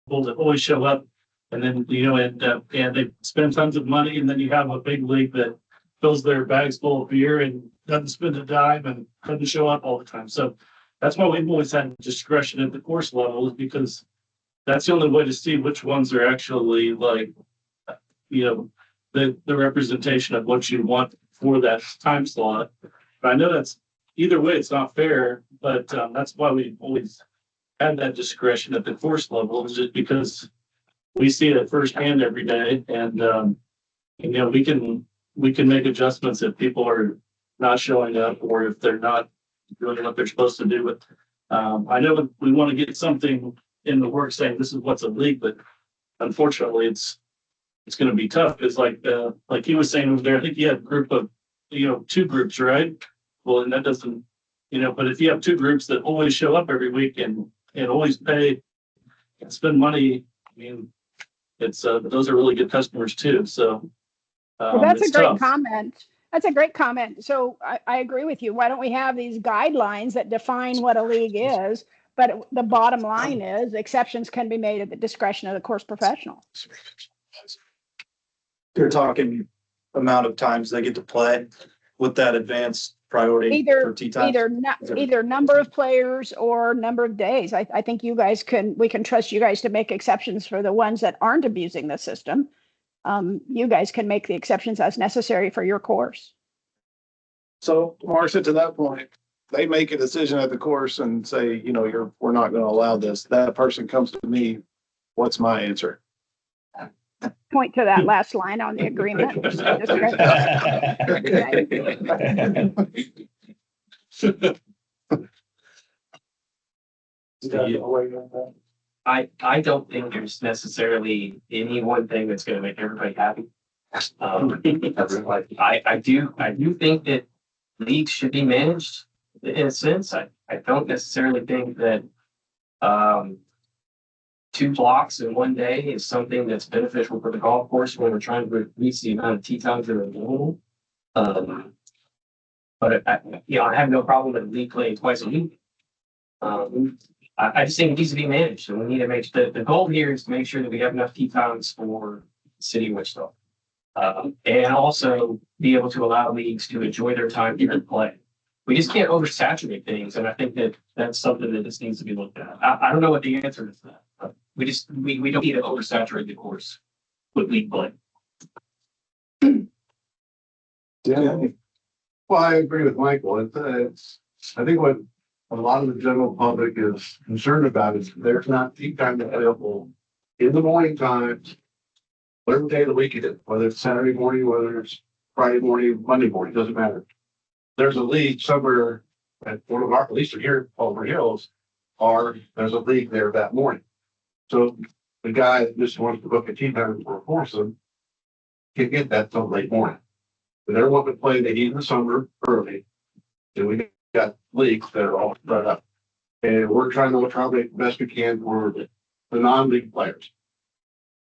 that always show up, and then and they spend tons of money, and then you have a big league that fills their bags full of beer and doesn't spend a dime and doesn't show up all the time. So that's why we've always had discretion at the course level, is because that's the only way to see which ones are actually like, the representation of what you want for that time slot. But I know that's either way, it's not fair, but that's why we always had that discretion at the course level, is just because we see it firsthand every day, and we can make adjustments if people are not showing up or if they're not doing what they're supposed to do. But I know we want to get something in the work saying this is what's a league, but unfortunately it's going to be tough, because like he was saying over there, I think he had a group of two groups, right? Well, and that doesn't, but if you have two groups that always show up every week and always pay and spend money, I mean, it's those are really good customers too. So well, that's a great tough. comment. That's a great comment. So I agree with you. Why don't we have these guidelines that define what a league is? But the bottom line is exceptions can be made at the discretion of the course professional. You're talking amount of times they get to play with that advanced priority for tee times? Either number of players or number of days. I think we can trust you guys to make exceptions for the ones that aren't abusing the system. You guys can make the exceptions as necessary for your course. So, Marcia, to that point, they make a decision at the course and say, we're not going to allow this. That person comes to me. What's my answer? Point to that last line on the agreement. I don't think there's necessarily any one thing that's going to make everybody happy. I do think that leagues should be managed in a sense. I don't necessarily think that 2 blocks in one day is something that's beneficial for the golf course when we're trying to reduce the amount of tee times that are available. But I have no problem with the league playing twice a week. I just think it needs to be managed, and we need to make the goal here is to make sure that we have enough tee times for the city of Wichita, and also be able to allow leagues to enjoy their time here and play. We just can't oversaturate things, and I think that that's something that just needs to be looked at. I don't know what the answer is to that, but we don't need to oversaturate the course with league play. Yeah. Well, I agree with Michael. I think what a lot of the general public is concerned about is there's not tee time available in the morning times, whatever day of the week it is, whether it's Saturday morning, whether it's Friday morning, Monday morning, doesn't matter. There's a league somewhere at one of our, at least here, Over Hills, there's a league there that morning. So the guy that just wants to book a tee time for a foursome can get that till late morning. But they're wanting to play the heat in the summer early. And we got leagues that are all spread up. And we're trying to accommodate the best we can for the non-league players.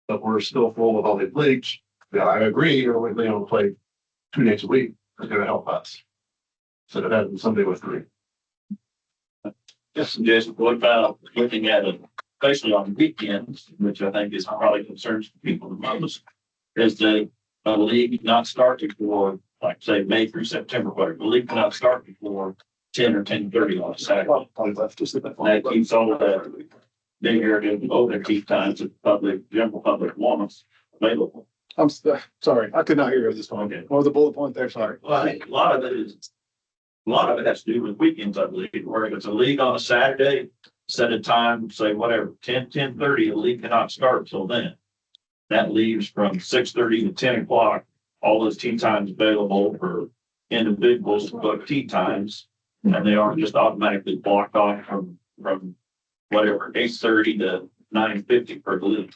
But we're still full of all these leagues. Yeah, I agree, you're only able to play 2 days a week. It's going to help us. So that having somebody with 3. Just suggest, what about looking at it, especially on weekends, which I think is probably concerns people the most, is the league not start before, like say May through September, whatever. The league cannot start before 10 or 10:30 on a Saturday. That keeps all of that bigger and older tee times that the general public wants available. I'm sorry, I could not hear this one. Okay. What was the bullet point there? Sorry. Well, I think a lot of it has to do with weekends, I believe, where if it's a league on a Saturday, set a time, say whatever, 10:30, the league cannot start till then. That leaves from 6:30 to 10 o'clock, all those tee times available for individuals to book tee times, and they aren't just automatically blocked off from whatever, 8:30 to 9:50 per league.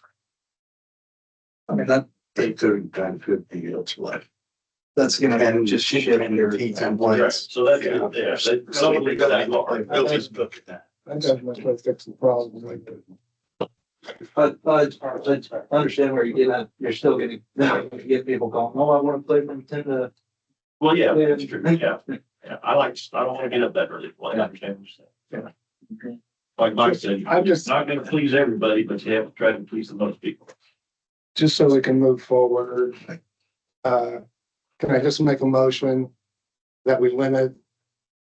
I mean, that 8:30 to 9:50, it's like, that's going to just shit in your tee time plans. So that's, some of the leagues that are, they'll just book it that. I got my way to fix the problem. But I understand where you're getting at. You're still getting, get people going, oh, I want to play from 10 to. Well, yeah, that's true. Yeah. I don't want to get up that early. Well, I understand what you're saying. like Mike said, I'm you're just- not gonna please everybody, but you have to try to please the most people. Just so we can move forward, can I just make a motion that we limit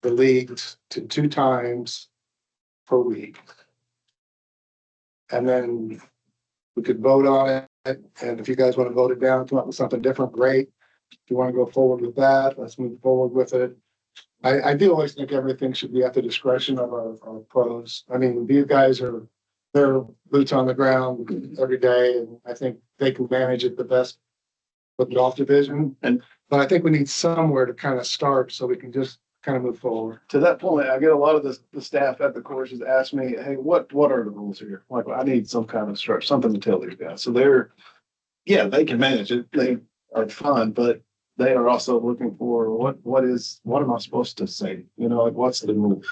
the leagues to 2 times per week? And then we could vote on it, and if you guys want to vote it down, come up with something different, great. If you want to go forward with that, let's move forward with it. I do always think everything should be at the discretion of our pros. I mean, these guys are, they're boots on the ground every day, and I think they can manage it the best with the golf division. But I think we need somewhere to kind of start so we can just kind of move forward. To that point, I get a lot of the staff at the courses ask me, hey, what are the rules here? Like, I need some kind of structure, something to tell these guys. So they can manage it. They are fine, but they are also looking for what am I supposed to say? You know, like, what's the rule?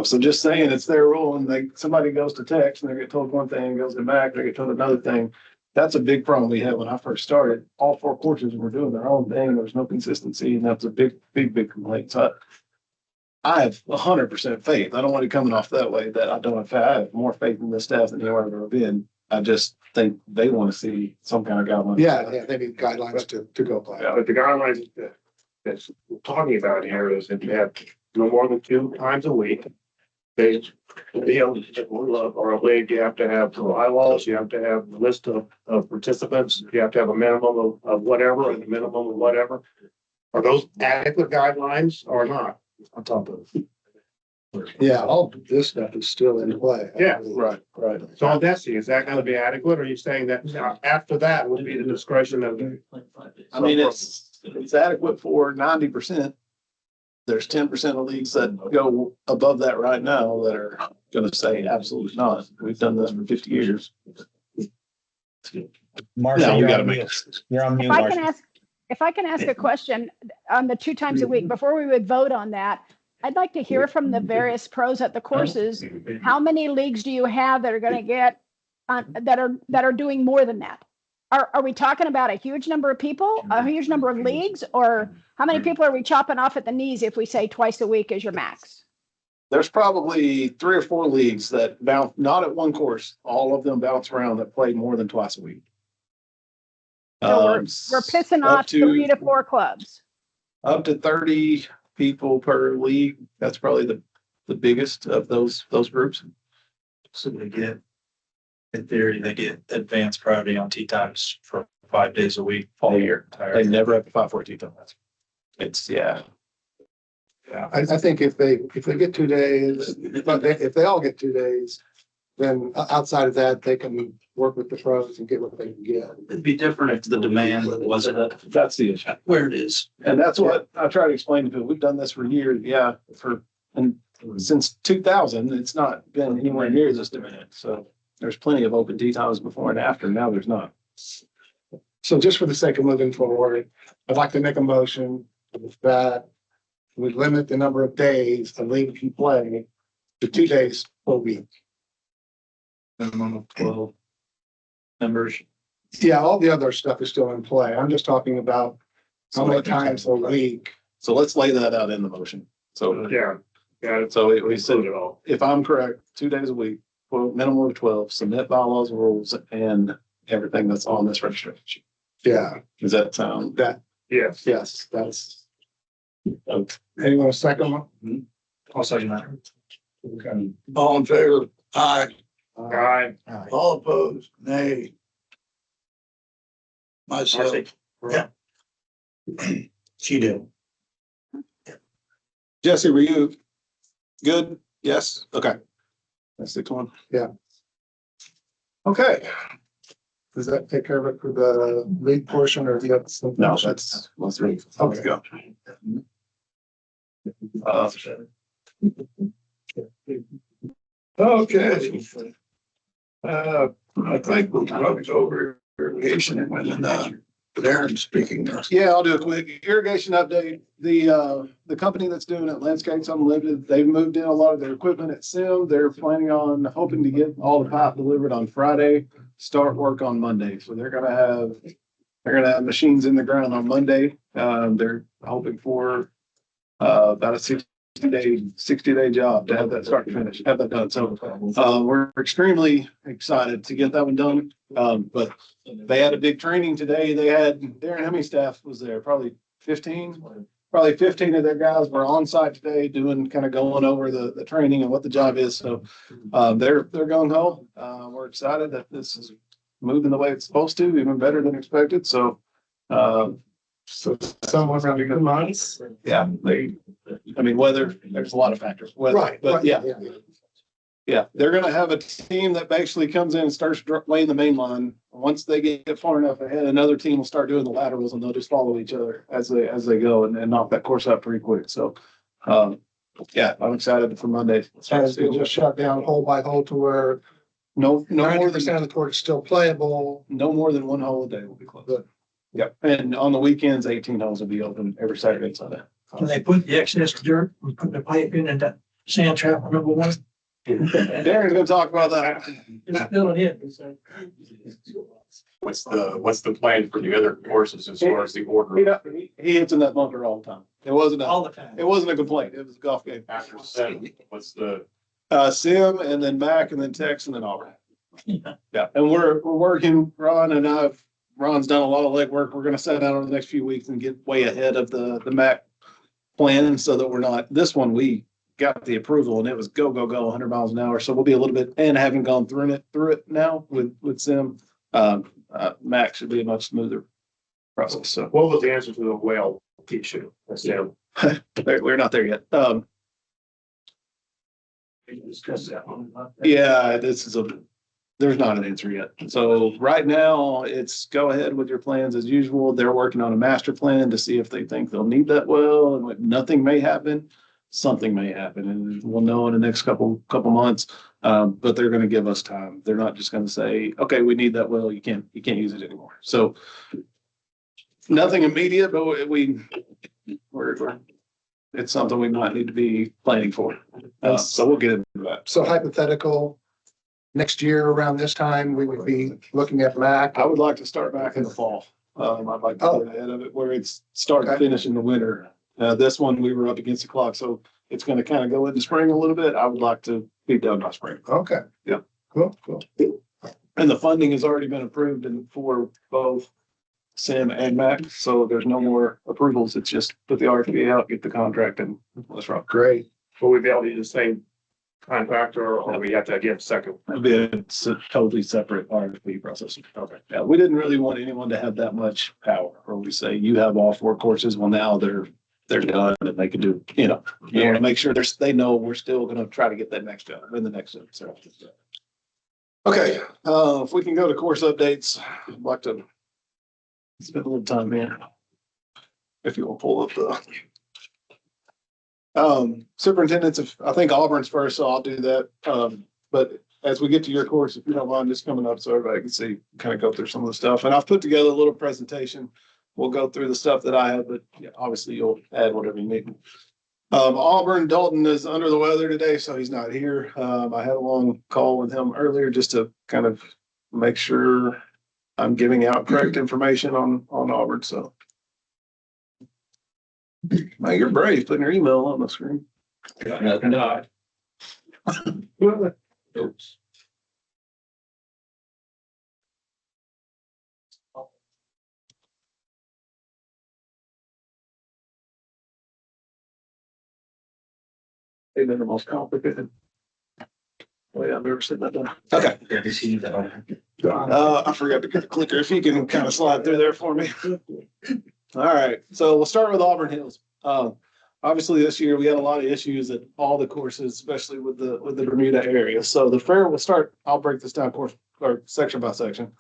So just saying it's their rule and somebody goes to text and they get told one thing, goes to back, they get told another thing. That's a big problem we had when I first started. All 4 courses were doing their own thing. There was no consistency, and that's a big complaint. So I have 100% faith. I don't want it coming off that way that I don't have faith. I have more faith in the staff than anywhere I've ever been. I just think they want to see some kind of guidelines. Yeah, they need guidelines to go by. But the guidelines that's we're talking about here is that you have no more than 2 times a week. They be able to or a league, you have to have bylaws, you have to have a list of participants, you have to have a minimum of whatever and a minimum of whatever. Are those adequate guidelines or not? On top of it. Yeah, all this stuff is still in play. Yeah. Right. So on Desi, is that gonna be adequate? Or are you saying that after that would be the discretion of the? I mean, it's adequate for 90%. There's 10% of leagues that go above that right now that are gonna say absolutely not. We've done this for 50 years. Marcia, No, we you're gotta on make mute. You're on mute, If I can Marcia. ask, if I can ask a question on the 2 times a week, before we would vote on that, I'd like to hear from the various pros at the courses. How many leagues do you have that are going to get, that are doing more than that? Are we talking about a huge number of people, a huge number of leagues, or how many people are we chopping off at the knees if we say twice a week is your max? There's probably 3 or 4 leagues that bounce, not at one course, all of them bounce around that play more than twice a week. So we're pissing up off to- 3 to 4 clubs. Up to 30 people per league. That's probably the biggest of those groups. So they get, in theory, they get advanced priority on tee times for 5 days a week all year. They never have to file for a T-time. It's, yeah. Yeah, I think if they get 2 days, if they all get 2 days, then outside of that, they can work with the pros and get what they can get. It'd be different if the demand wasn't That's the issue. where it is. And that's what I try to explain to people. We've done this for years. Yeah, and since 2000, it's not been anywhere near this demand. So there's plenty of open tee times before and after. Now there's not. So just for the sake of moving forward, I'd like to make a motion that we limit the number of days a league can play to 2 days per week. Minimum of 12 members. Yeah, all the other stuff is still in play. I'm just talking about how many times a week. So let's lay that out in the motion. So, Yeah. Yeah. so we said, Include it all. if I'm correct, 2 days a week, well, minimum of 12, submit bylaws, rules, and everything that's on this registration. Yeah. Does that sound? Yes. Yes, that's. Anyone a second one? I'll second that. Okay. All in favor? Aye. All right. All opposed? Nay. Myself. Marcy. Yeah. She did. Jesse, were you good? Yes? Okay. That's 6-1. Yeah. Okay. Does that take care of it for the lead portion or do you have something? No, that's, let's read. Okay, go. Okay. I think we'll probably go over irrigation when Darren's speaking. Yeah, I'll do a quick irrigation update. The company that's doing it, Landscapes Unlimited, they've moved in a lot of their equipment at Sim. They're planning on hoping to get all the pipe delivered on Friday, start work on Monday. So they're gonna have machines in the ground on Monday. They're hoping for about a 60 day job to have that start to finish, have that done. So, we're extremely excited to get that one done. But they had a big training today. They had, Darren, how many staff was there? Probably 15? Probably 15 of their guys were on site today doing, kind of going over the training and what the job is. So, they're going home. We're excited that this is moving the way it's supposed to, even better than expected. So, So someone around the good months. yeah, weather, there's a lot of factors. Weather, but yeah. Yeah, they're gonna have a team that basically comes in and starts laying the main line. Once they get far enough ahead, another team will start doing the laterals and they'll just follow each other as they go and knock that course out pretty quick. So, yeah, I'm excited for Monday. Has been just shut down hole by hole to where No more 90% than, of the court is still playable. no more than one hole a day will be closed. Good. Yep, and on the weekends, 18 holes will be open every Saturday and Sunday. Can they put the excess dirt, we put the pipe in and that sand trap, number one, Darren's gonna talk about that. it's filling in. What's the plan for the other courses as far as the order? He hits in that bunker all the time. It wasn't All the time. a complaint. It was a golf game. After seven, what's the, Sim and then Mac and then Tex and then Auburn. Yeah, and we're working, Ron's done a lot of legwork. We're gonna set out over the next few weeks and get way ahead of the Mac plan so that we're not, this one, we got the approval and it was go 100 miles an hour. So we'll be a little bit, and having gone through it now with Sim, Mac should be a much smoother process. So What was the answer to the whale issue? That's down. we're not there yet. We can discuss that one. Yeah, there's not an answer yet. So right now it's go ahead with your plans as usual. They're working on a master plan to see if they think they'll need that well, and nothing may happen. Something may happen and we'll know in the next couple months. But they're going to give us time. They're not just going to say, okay, we need that well. You can't use it anymore. So nothing immediate, but it's something we might need to be planning for. So we'll get into that. So hypothetical, next year around this time, we would be looking at Mac. I would like to start back in the fall. I'd like to get ahead of it where it's start to finish in the winter. This one, we were up against the clock, so it's going to kind of go into spring a little bit. I would like to be done by spring. Okay. Yeah. Cool. And the funding has already been approved and for both Sim and Mac, so there's no more approvals. It's just put the RFP out, get the contract, and let's rock. Great. Will we be able to use the same contractor or we have to get a second? It's a totally separate RFP process. Okay. Yeah, we didn't really want anyone to have that much power, or we say you have all 4 courses. Well, now they're done and they can do, you want to make sure they know we're still going to try to get that next job in the next job. So, okay, if we can go to course updates, I'd like to spend a little time here. If you will pull up the superintendents, I think Auburn's first, so I'll do that. But as we get to your course, if you don't mind just coming up so everybody can see, kind of go through some of the stuff. And I've put together a little presentation. We'll go through the stuff that I have, but yeah, obviously you'll add whatever you need. Auburn Dalton is under the weather today, so he's not here. I had a long call with him earlier just to kind of make sure I'm giving out correct information on Auburn. So, man, you're brave putting your email on the screen. Not. Oops. They've been the most complicated way I've ever said that done. Okay. I forgot to get the clicker. If you can kind of slide through there for me. All right. So we'll start with Auburn Hills. Obviously this year we had a lot of issues at all the courses, especially with the Bermuda area. So the fair will start, I'll break this down course or section by section.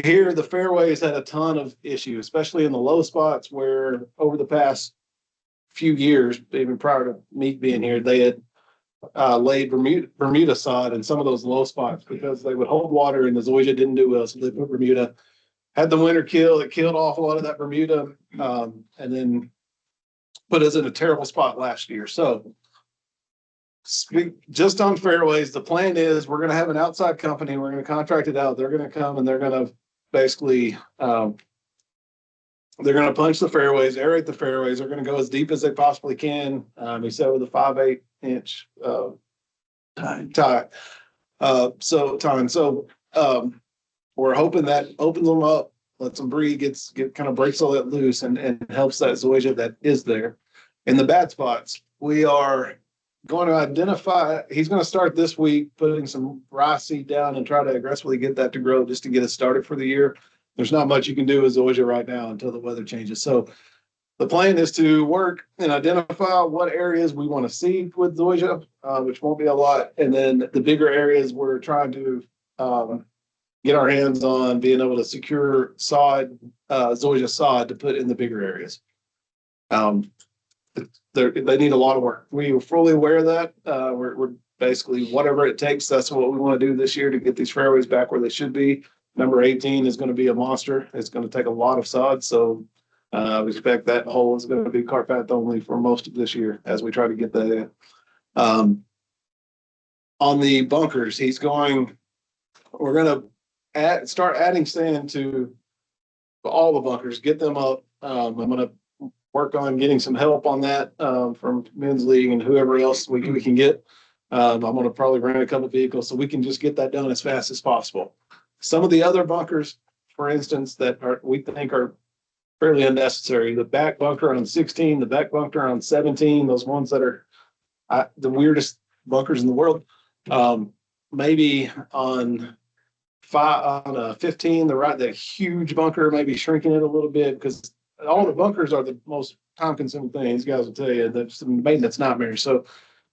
Here, the fairways had a ton of issues, especially in the low spots where over the past few years, even prior to me being here, they had laid Bermuda sod in some of those low spots because they would hold water and the zoysia didn't do well. So they put Bermuda, had the winter kill, it killed off a lot of that Bermuda, and then put us in a terrible spot last year. So just on fairways, the plan is we're going to have an outside company. We're going to contract it out. They're going to come and they're going to basically they're gonna punch the fairways, aerate the fairways. They're gonna go as deep as they possibly can. He said with a 5/8 inch, tie. We're hoping that opens them up, lets them breathe, kind of breaks all that loose and helps that zoysia that is there. In the bad spots, we are going to identify, he's going to start this week putting some rye seed down and try to aggressively get that to grow just to get it started for the year. There's not much you can do with zoysia right now until the weather changes. So the plan is to work and identify what areas we want to seed with zoysia, which won't be a lot. And then the bigger areas we're trying to get our hands on being able to secure sod, zoysia sod to put in the bigger areas. They need a lot of work. We are fully aware of that. We're basically whatever it takes. That's what we want to do this year to get these fairways back where they should be. Number 18 is going to be a monster. It's going to take a lot of sod. So we expect that hole is going to be cart path only for most of this year as we try to get that in. On the bunkers, we're going to start adding sand to all the bunkers, get them up. I'm going to work on getting some help on that from men's league and whoever else we can get. I'm going to probably rent a couple vehicles so we can just get that done as fast as possible. Some of the other bunkers, for instance, that we think are fairly unnecessary. The back bunker on 16, the back bunker on 17, those ones that are the weirdest bunkers in the world. Maybe on 15, the huge bunker, maybe shrinking it a little bit because all the bunkers are the most time-consuming thing. These guys will tell you that's some maintenance nightmares. So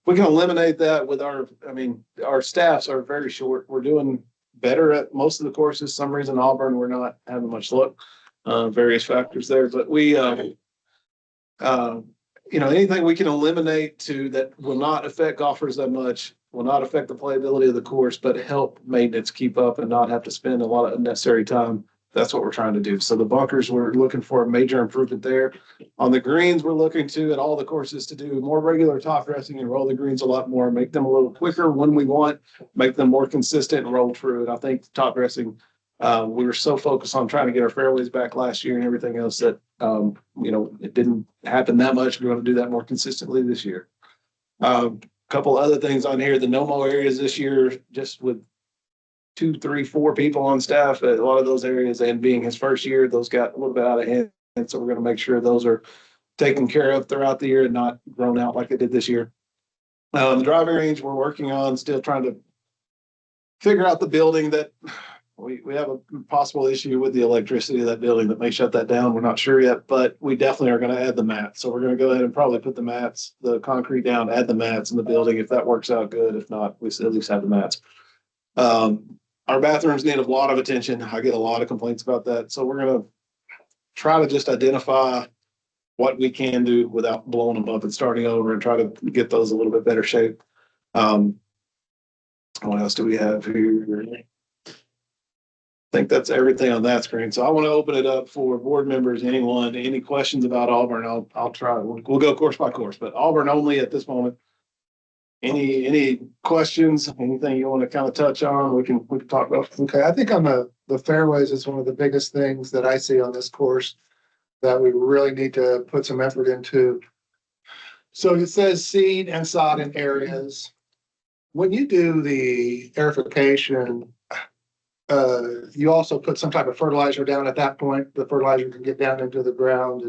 we can eliminate that with our staffs are very short. We're doing better at most of the courses. Some reason Auburn, we're not having much luck. Various factors there, but we, anything we can eliminate that will not affect golfers that much, will not affect the playability of the course, but help maintenance keep up and not have to spend a lot of unnecessary time. That's what we're trying to do. So the bunkers, we're looking for a major improvement there. On the greens, we're looking at all the courses to do more regular top dressing and roll the greens a lot more, make them a little quicker when we want, make them more consistent and roll true. And I think top dressing, we were so focused on trying to get our fairways back last year and everything else that, it didn't happen that much. We're going to do that more consistently this year. Couple other things on here, the no-mo areas this year, just with 2, 3, 4 people on staff at a lot of those areas, and being his first year, those got a little bit out of hand. And so we're going to make sure those are taken care of throughout the year and not grown out like they did this year. The driving range we're working on, still trying to figure out the building that we have a possible issue with the electricity of that building that may shut that down. We're not sure yet, but we definitely are going to add the mats. So we're going to go ahead and probably put the concrete down, add the mats in the building. If that works out good, if not, we at least have the mats. Our bathrooms need a lot of attention. I get a lot of complaints about that. So we're going to try to just identify what we can do without blowing them up and starting over and try to get those a little bit better shape. What else do we have here? I think that's everything on that screen. So I want to open it up for board members, any questions about Auburn. I'll try. We'll go course by course, but Auburn only at this moment. Any questions, anything you want to kind of touch on, we can talk about. Okay, I think on the fairways is one of the biggest things that I see on this course that we really need to put some effort into. So it says seed and sod in areas. When you do the aerification, you also put some type of fertilizer down at that point. The fertilizer can get down into the ground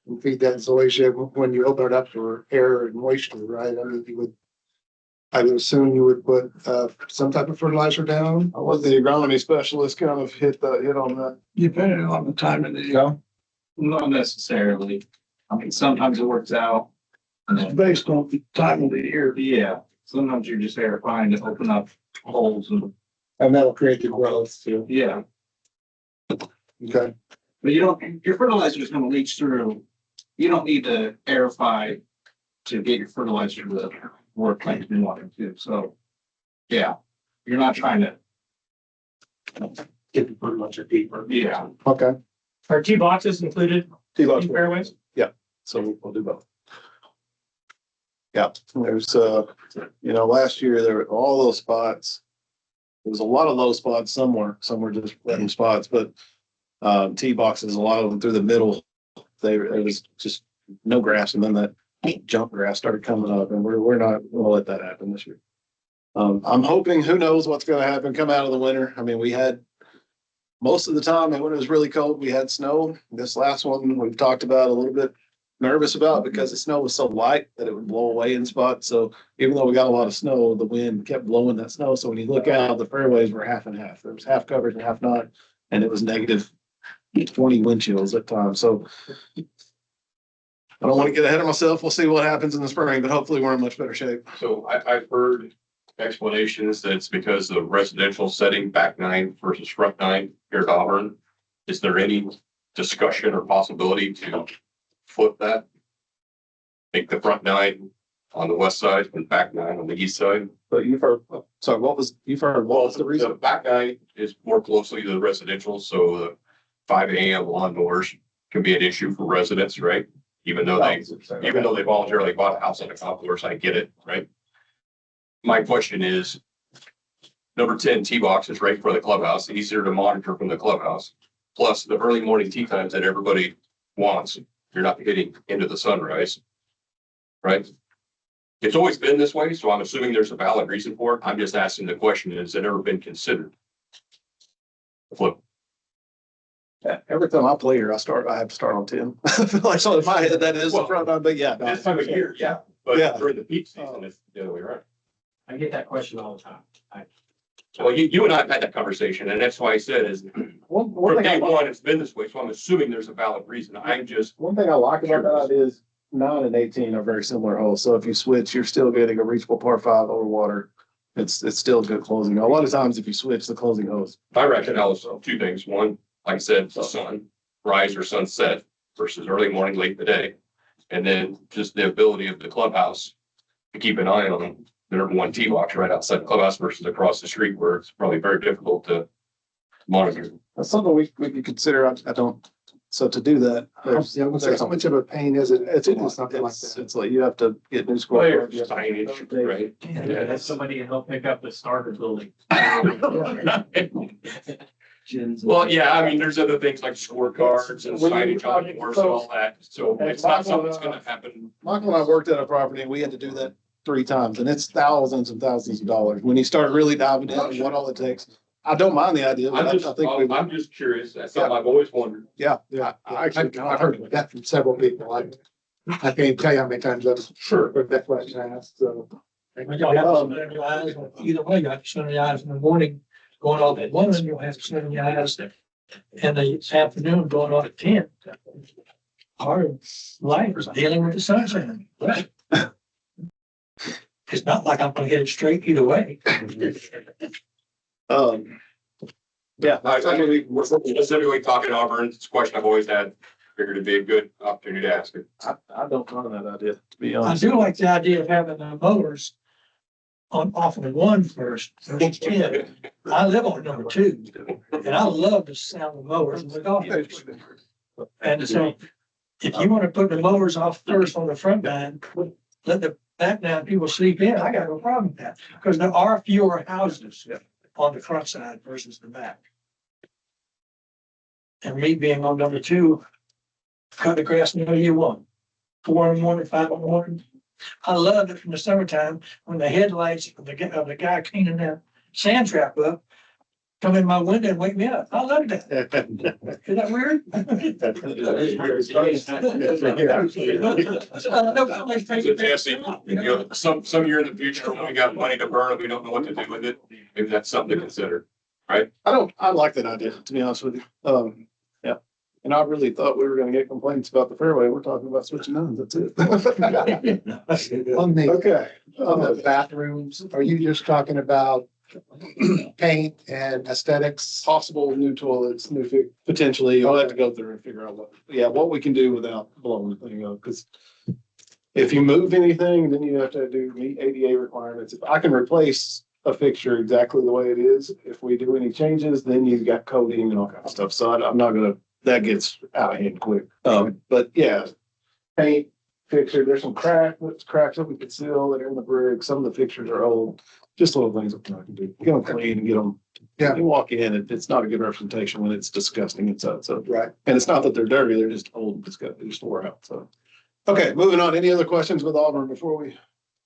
and feed that zoysia when you open it up for air and moisture, right? I would assume you would put some type of fertilizer down. I'll let the agronomy specialist kind of hit on that. Depending on the time of the year. Not necessarily. I mean, sometimes it works out. It's based on the time of the year. Yeah, sometimes you're just verifying to open up holes and, that'll create the growth too. yeah. Okay. But your fertilizer is gonna leach through. You don't need to aerify to get your fertilizer to work like you want it to. So, yeah, you're not trying to Get the fertilizer deeper. yeah. Okay. Are tee boxes included T-box. in fairways? So we'll do both. Yeah, there's, last year there were all those spots. There was a lot of low spots somewhere. Some were just random spots, but tee boxes, a lot of them through the middle it was just no grass, and then that junk grass started coming up, and we're not gonna let that happen this year. I'm hoping, who knows what's gonna happen, come out of the winter. I mean, we had most of the time, and when it was really cold, we had snow. This last one, we've talked about a little bit nervous about because the snow was so light that it would blow away in spots. So even though we got a lot of snow, the wind kept blowing that snow. So when you look out, the fairways were half and half. There was half covered and half not, and it was negative 20 wind chills at times. So I don't want to get ahead of myself. We'll see what happens in the spring, but hopefully we're in much better shape. So I've heard explanations that it's because of the residential setting, back nine versus front nine here at Auburn. Is there any discussion or possibility to flip that? Make the front nine on the west side and back nine on the east side? But you've heard, sorry, what was the reason? The back nine is more closely to the residential, so the 5 a.m. lawnmowers can be an issue for residents, right? Even though they voluntarily bought a house on a golf course, I get it, right? My question is, number 10 tee box is right for the clubhouse, easier to monitor from the clubhouse. Plus the early morning tee times that everybody wants. You're not getting into the sunrise, right? It's always been this way, so I'm assuming there's a valid reason for it. I'm just asking the question, has it ever been considered? Flip. Every time I play here, I have to start on 10. I feel like so in my head that is the front nine, but yeah. This time of year, yeah, but during the peak season, it's the other way around. I get that question all the time. Well, you and I have had that conversation, and that's why I said is One from day thing one, it's been this way, so I'm assuming there's a valid reason. I'm just, I like about that is 9 and 18 are very similar holes. So if you switch, you're still getting a reachable par 5 over water. It's still good closing. A lot of times if you switch the closing holes. my rationale is two things. One, like I said, the sun rise or sunset versus early morning, late in the day. And then just the ability of the clubhouse to keep an eye on the number 1 tee box right outside the clubhouse versus across the street where it's probably very difficult to monitor. That's something we could consider. I don't, so to do that, How much of a pain is it to do something like that? it's like you have to get new Players, square. signage, right? Yeah, that's somebody to help pick up the starter building. Well, yeah, I mean, there's other things like scorecards and signage on the course and all that. So it's not something that's gonna happen. Michael and I worked at a property and we had to do that 3 times and it's thousands and thousands of dollars. When you start really diving into what all it takes. I don't mind the idea, but I'm just curious. That's something I've always wondered. yeah. I've heard that from several people. I can't tell you how many times I've heard that question asked, so. But y'all have to sun your eyes, either way, you have to sun your eyes in the morning, going off at 1, you'll have to sun your eyes in the afternoon, going off at 10. Hard life is dealing with the sunshine. It's not like I'm gonna hit it straight either way. Yeah. We're specifically talking Auburn. It's a question I've always had. Figured it'd be a good opportunity to ask it. I don't mind that idea, to be I honest. do like the idea of having the mowers off of 1 first, versus 10. I live on number 2, and I love the sound of mowers and the golf course. And so if you want to put the mowers off first on the front nine, let the back nine people sleep in, I got no problem with that. Because there are fewer houses on the front side versus the back. And me being on number 2, cut the grass no you want. 4 in the morning, 5 in the morning. I loved it in the summertime when the headlights of the guy cleaning that sand trap up come in my window and wake me up. I loved that. Is that weird? So Jesse, some year in the future, when we got money to burn, and we don't know what to do with it, maybe that's something to consider, right? I like that idea, to be honest with you. Yeah. And I really thought we were gonna get complaints about the fairway. We're talking about switching nines, that's it. On Okay. the bathrooms, are you just talking about paint and aesthetics? Possible new toilets, potentially, you'll have to go through and figure out what we can do without blowing the thing up, because if you move anything, then you have to meet ADA requirements. If I can replace a fixture exactly the way it is, if we do any changes, then you've got coding and all kinds of stuff. So I'm not gonna, that gets out of hand quick. But yeah, paint, fixture, there's some cracks that we could seal that are in the brick. Some of the fixtures are old. Just little things that I can do. Get them clean and get them Yeah. You walk in, it's not a good representation when it's disgusting inside, so. Right. And it's not that they're dirty, they're just old and disgusting, they're just wore out, so. Okay, moving on. Any other questions with Auburn before we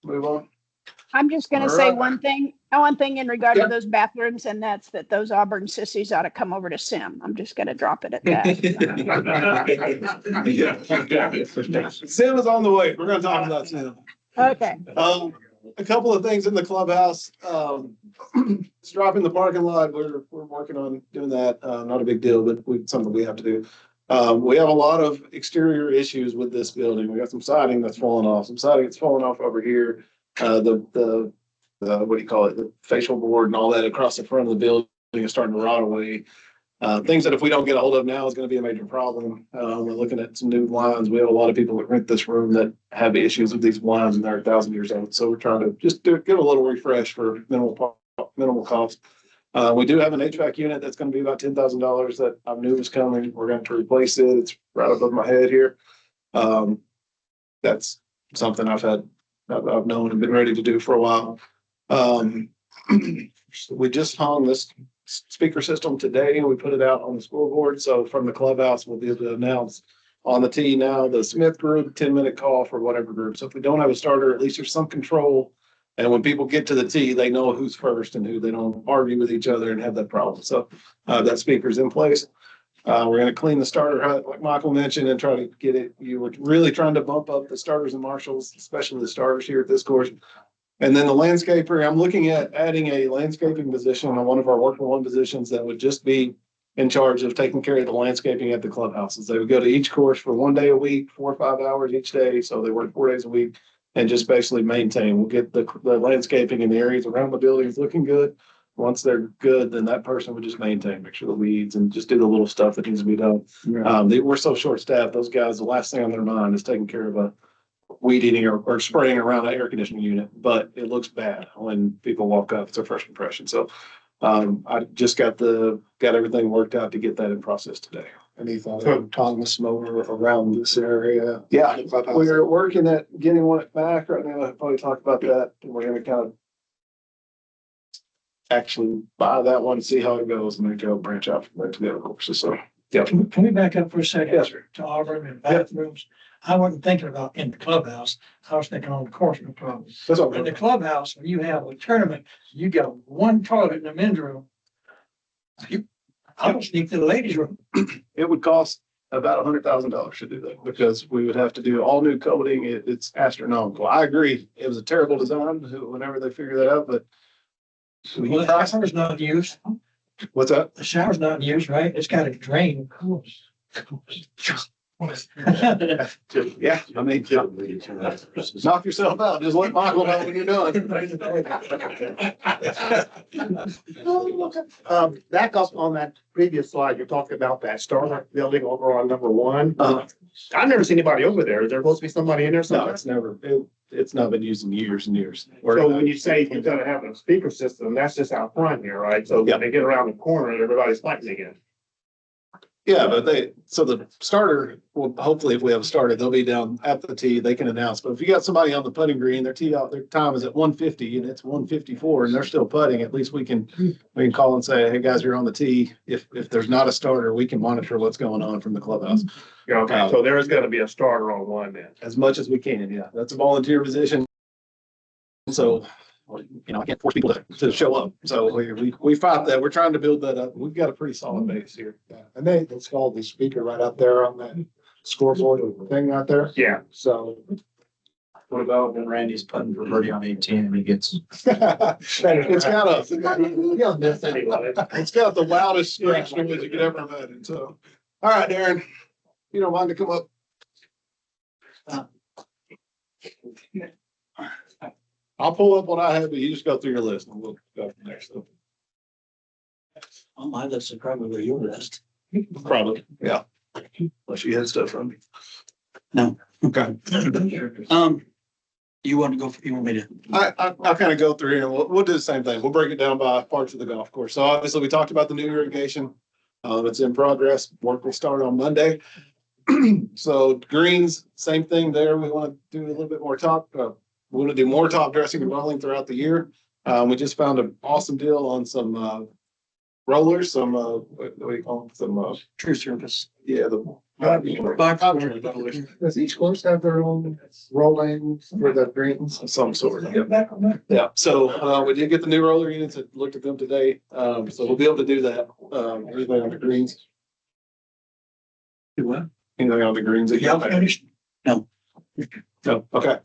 move on? I'm just gonna All say right. one thing in regard Yeah. to those bathrooms, and that's that those Auburn sissies ought to come over to Sim. I'm just gonna drop it at that. Sim is on the way. We're gonna talk about Sim. Okay, A couple of things in the clubhouse. Striping the parking lot. We're working on doing that. Not a big deal, but something we have to do. We have a lot of exterior issues with this building. We got some siding that's falling off, some siding that's falling off over here. The what do you call it? The facial board and all that across the front of the building is starting to rot away. Things that if we don't get a hold of now is going to be a major problem. We're looking at some new blinds. We have a lot of people that rent this room that have issues with these blinds and they're 1,000 years old. So we're trying to just give a little refresh for minimal cost. We do have an HVAC unit that's going to be about $10,000 that I knew was coming. We're going to replace it. It's right above my head here. That's something I've known and been ready to do for a while. We just hung this speaker system today and we put it out on the scoreboard. So from the clubhouse, we'll be able to announce on the tee now, the Smith group, 10-minute call for whatever group. So if we don't have a starter, at least there's some control. And when people get to the tee, they know who's first and who they don't argue with each other and have that problem. So that speaker's in place. We're going to clean the starter hut, like Michael mentioned, and try to get it. You were really trying to bump up the starters and marshals, especially the starters here at this course. And then the landscaper, I'm looking at adding a landscaping position on one of our work for one positions that would just be in charge of taking care of the landscaping at the clubhouses. They would go to each course for 1 day a week, 4 or 5 hours each day. So they work 4 days a week and just basically maintain. We'll get the landscaping in the areas around the buildings looking good. Once they're good, then that person would just maintain, make sure the weeds and just do the little stuff that needs to be done. We're so short staffed. Those guys, the last thing on their mind is taking care of a weed eating or spraying around an air conditioning unit, but it looks bad when people walk up. It's a first impression. So I just got everything worked out to get that in process today. Any thought of autonomous mower around this area? Yeah, we're working at getting one back right now. I'll probably talk about that. We're going to kind of actually buy that one, see how it goes, and then go branch out from there to the other courses. So, yeah. Can we back up for a second? Yes, sir. To Auburn and bathrooms? I wasn't thinking about in the clubhouse. I was thinking on the course of the club. That's all In the right. clubhouse, when you have a tournament, you got one toilet in the men's room. I don't sneak to the ladies' room. It would cost about $100,000 to do that because we would have to do all new coating. It's astronomical. I agree. It was a terrible design whenever they figured that out, but Well, the shower's not used. what's that? The shower's not used, right? It's got a drain. Yeah, I mean, knock yourself out. Just let Michael know when you're done. Back up on that previous slide, you're talking about that Starlight building over on number 1. I've never seen anybody over there. Is there supposed to be somebody in there No, somewhere? it's not been used in years and years. So when you say you're gonna have a speaker system, that's just out front here, right? So Yeah. when they get around the corner, everybody's fighting again. Yeah, but the starter, well, hopefully if we have a starter, they'll be down at the tee, they can announce. But if you got somebody on the putting green, their time is at 150 and it's 154 and they're still putting, at least we can call and say, hey, guys, you're on the tee. If there's not a starter, we can monitor what's going on from the clubhouse Yeah, okay, so there is gonna be a starter on one then. as much as we can. Yeah, that's a volunteer position. So, I can't force people to show up. So we fight that. We're trying to build that up. We've got a pretty solid base here. Yeah, and they installed the speaker right out there on that scoreboard thing out there. Yeah. So. What about when Randy's putting for birdie on 18 and he gets? It's got You'll miss anyway. it's got the loudest screech noise you could ever imagine. So, all right, Darren, you don't mind to come up? I'll pull up what I have, but you just go through your list and we'll go from there. So On my list is probably your list. probably, yeah. Unless you had stuff from me. No. Okay. You want me to? I'll kind of go through here and we'll do the same thing. We'll break it down by parts of the golf course. So obviously we talked about the new irrigation. It's in progress. Work will start on Monday. So greens, same thing there. We want to do a little bit more we want to do more top dressing and rolling throughout the year. We just found an awesome deal on some rollers, some, what do you call them? Some, True service. yeah, the. Rollers. Does each course have their own rolling for the greens? Some sort. Get back on that. Yeah, so, we did get the new roller units, I looked at them today, so we'll be able to do that, anything on the greens, Do what? anything on the greens. that you Yeah, have. finished. No, okay,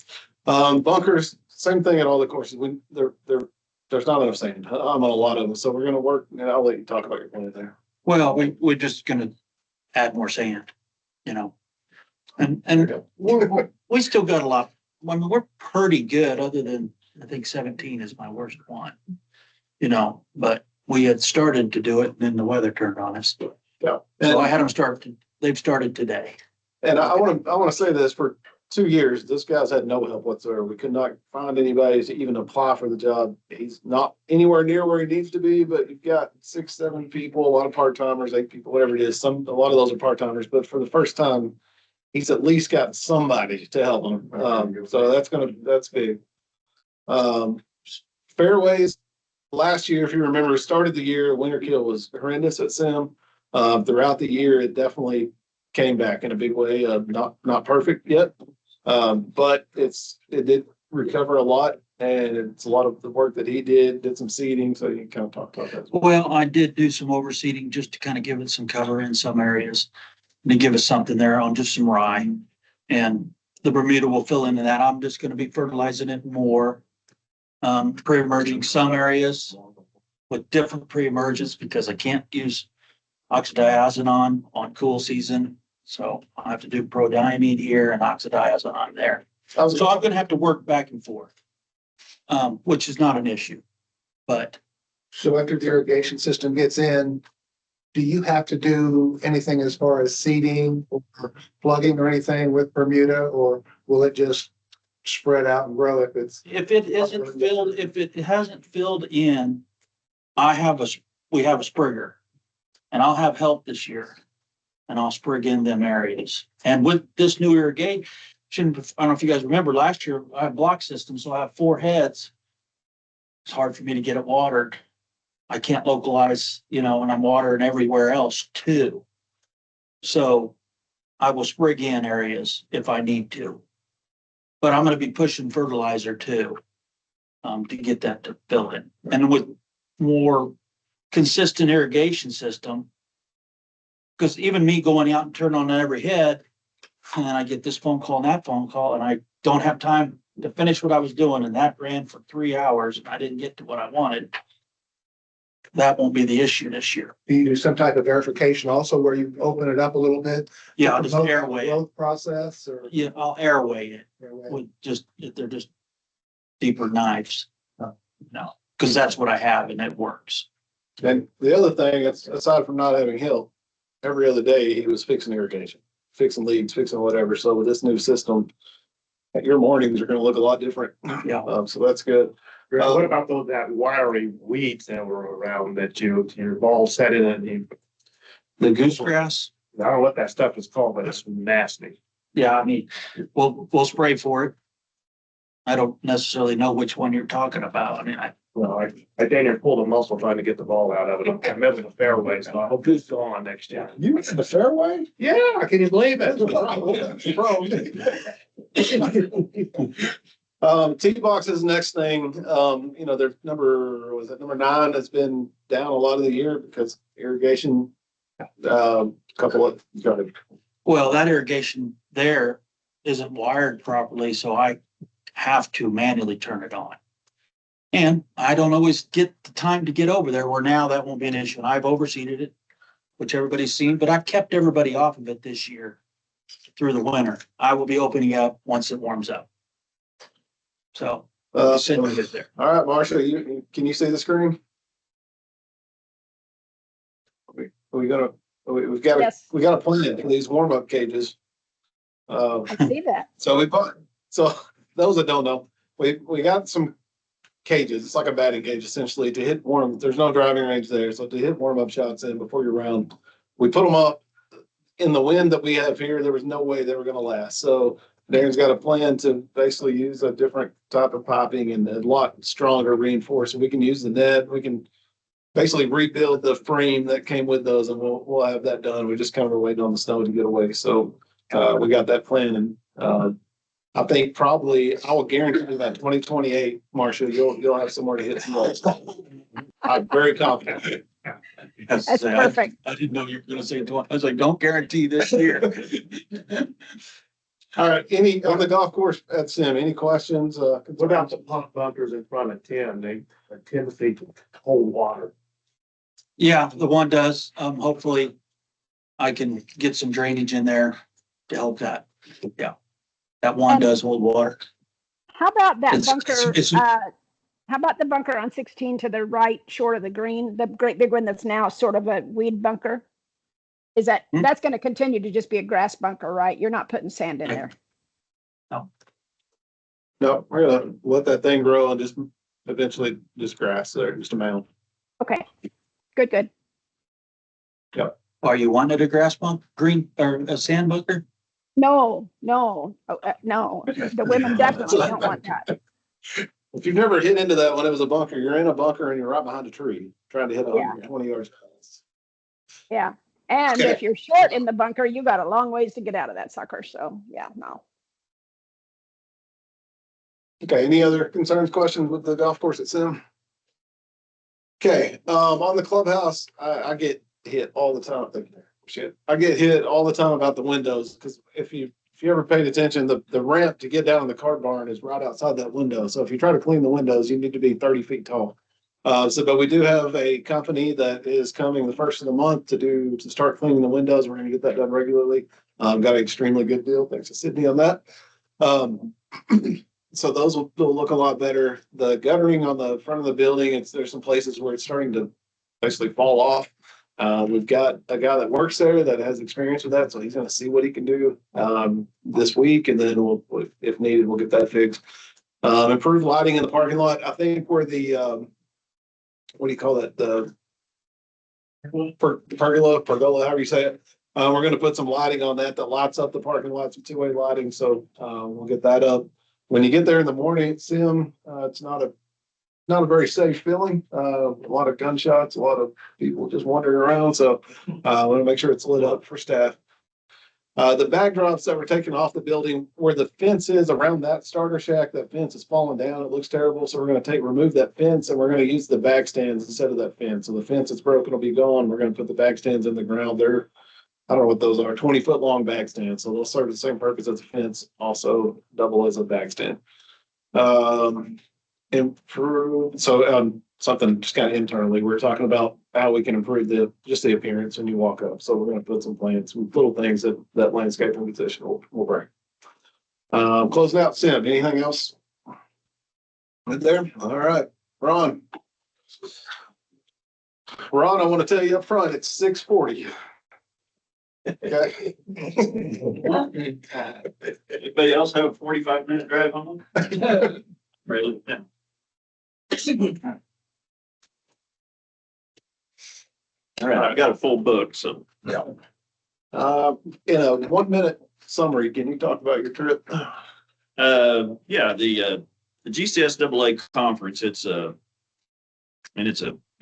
bunkers, same thing at all the courses, there's not enough sand, I'm on a lot of them, so we're gonna work, and I'll let you talk about your plan there. Well, we're just gonna add more sand, you know. And we still got a lot. I mean, we're pretty good, other than I think 17 is my worst one. You know, but we had started to do it and then the weather turned on us. Yeah. So I had them they've started today. And I wanna say this, for 2 years, this guy's had no help whatsoever. We could not find anybody to even apply for the job. He's not anywhere near where he needs to be, but you've got 6, 7 people, a lot of part-timers, 8 people, whatever it is. A lot of those are part-timers, but for the first time, he's at least got somebody to help him. So that's big. Fairways, last year, if you remember, started the year, winter kill was horrendous at Sim. Throughout the year, it definitely came back in a big way. Not perfect yet. But it did recover a lot, and it's a lot of the work that he did some seeding, so you can kind of talk about that. Well, I did do some overseeding just to kind of give it some cover in some areas. And to give us something there on just some rye. And the Bermuda will fill into that. I'm just gonna be fertilizing it more. Pre-emerging some areas with different pre-emergence because I can't use oxydiazone on cool season. So I have to do prodiamine here and oxydiazone on there. So I'm gonna have to work back and forth, which is not an issue, but So after the irrigation system gets in, do you have to do anything as far as seeding or plugging or anything with Bermuda, or will it just spread out and grow if it's? if it hasn't filled in, we have a sprigger. And I'll have help this year. And I'll sprig in them areas. And with this new irrigation, I don't know if you guys remember, last year I had block system, so I have 4 heads. It's hard for me to get it watered. I can't localize, and I'm watering everywhere else too. So I will sprig in areas if I need to. But I'm gonna be pushing fertilizer too, to get that to fill in. And with more consistent irrigation system, because even me going out and turning on every head, and then I get this phone call and that phone call, and I don't have time to finish what I was doing, and that ran for 3 hours, and I didn't get to what I wanted. That won't be the issue this year. Do you do some type of verification also where you open it up a little bit? Yeah, I'll just Promote the airway it. growth process or? Yeah, I'll airway it with they're just deeper knives. No, because that's what I have and it works. And the other thing, aside from not having help, every other day he was fixing irrigation, fixing leaks, fixing whatever. So with this new system, your mornings are gonna look a lot different. Yeah. So that's good. What about that wiry weeds that were around that your ball set in and The goosegrass, I don't know what that stuff is called, but it's nasty. yeah, I mean, we'll spray for it. I don't necessarily know which one you're talking about. I mean, Well, I dang near pulled a muscle trying to get the ball out of it. I'm in the fairway, so I hope it's gone next year. You in the fairway? Yeah, can you believe it? Tee box is the next thing. Their number 9 has been down a lot of the year because irrigation. Go ahead. well, that irrigation there isn't wired properly, so I have to manually turn it on. And I don't always get the time to get over there, where now that won't be an issue. And I've overseeded it, which everybody's seen, but I've kept everybody off of it this year through the winter. I will be opening up once it warms up. So, send it there. All right, Marcia, can you see the screen? We've got Yes. a plan for these warm-up cages. I see that. So those that don't know, we got some cages. It's like a batting cage essentially to hit there's no driving range there. So to hit warm-up shots in before your round, we put them up in the wind that we have here. There was no way they were going to last. So Darren's got a plan to basically use a different type of piping and a lot stronger reinforced. We can use the net. We can basically rebuild the frame that came with those, and we'll have that done. We just kind of are waiting on the snow to get away. So we got that plan, and I think probably I will guarantee that 2028, Marcia, you'll have somewhere to hit some balls. I'm very confident. That's perfect. I didn't know you were gonna say 20. I was like, don't guarantee this year. All right, any on the golf course at Sim, any questions? What about the pump bunkers in front of Tim? They tend to hold water. Yeah, the one does. Hopefully I can get some drainage in there to help that. Yeah. That one And- does hold water. How about that It's- bunker? it's- How about the bunker on 16 to the right, short of the green, the great big one that's now sort of a weed bunker? Is that, that's going to continue to just be a grass bunker, right? You're not putting sand in there. No, we're gonna let that thing grow and just eventually just grass there, just a mound. Okay, good. Are you wanted a grass bunk, green or a sand bunker? No, no, no. The women definitely don't want that. If you've never hit into that when it was a bunker, you're in a bunker and you're right behind a tree trying to hit Yeah. 120 yards. Yeah. And Okay. if you're short in the bunker, you got a long ways to get out of that sucker. So yeah, no. Okay, any other concerns, questions with the golf course at Sim? Okay, on the clubhouse, I get hit all the time. Shit, I get hit all the time about the windows, because if you ever paid attention, the ramp to get down in the cart barn is right outside that window. So if you try to clean the windows, you need to be 30 feet tall. But we do have a company that is coming the first of the month to start cleaning the windows. We're gonna get that done regularly. Got an extremely good deal. Thanks to Sydney on that. So those will look a lot better. The guttering on the front of the building, there's some places where it's starting to basically fall off. We've got a guy that works there that has experience with that, so he's gonna see what he can do this week, and then if needed, we'll get that fixed. Improved lighting in the parking lot. I think where the what do you call that? The pergola, however you say it. We're gonna put some lighting on that lights up the parking lot, some two-way lighting, so we'll get that up. When you get there in the morning, Sim, it's not a very safe feeling. A lot of gunshots, a lot of people just wandering around. So I want to make sure it's lit up for staff. The backdrops that were taken off the building where the fence is around that starter shack, that fence is falling down. It looks terrible. So we're going to remove that fence, and we're going to use the bag stands instead of that fence. So the fence that's broken will be gone. We're going to put the bag stands in the ground. I don't know what those are, 20-foot long bag stands. So they'll serve the same purpose as a fence, also double as a bag stand. Something just kind of internally, we're talking about how we can improve the appearance when you walk up. So we're going to put some plants, some little things that landscaping position will bring. Closing out Sim, anything else? Right there? All right, Ron, I want to tell you up front, it's 6:40. Okay. Anybody else have a 45-minute drive home? Really? Yeah. All right, I've got a full book, so. In a 1-minute summary, can you talk about your trip? Yeah, the GCSAA conference, you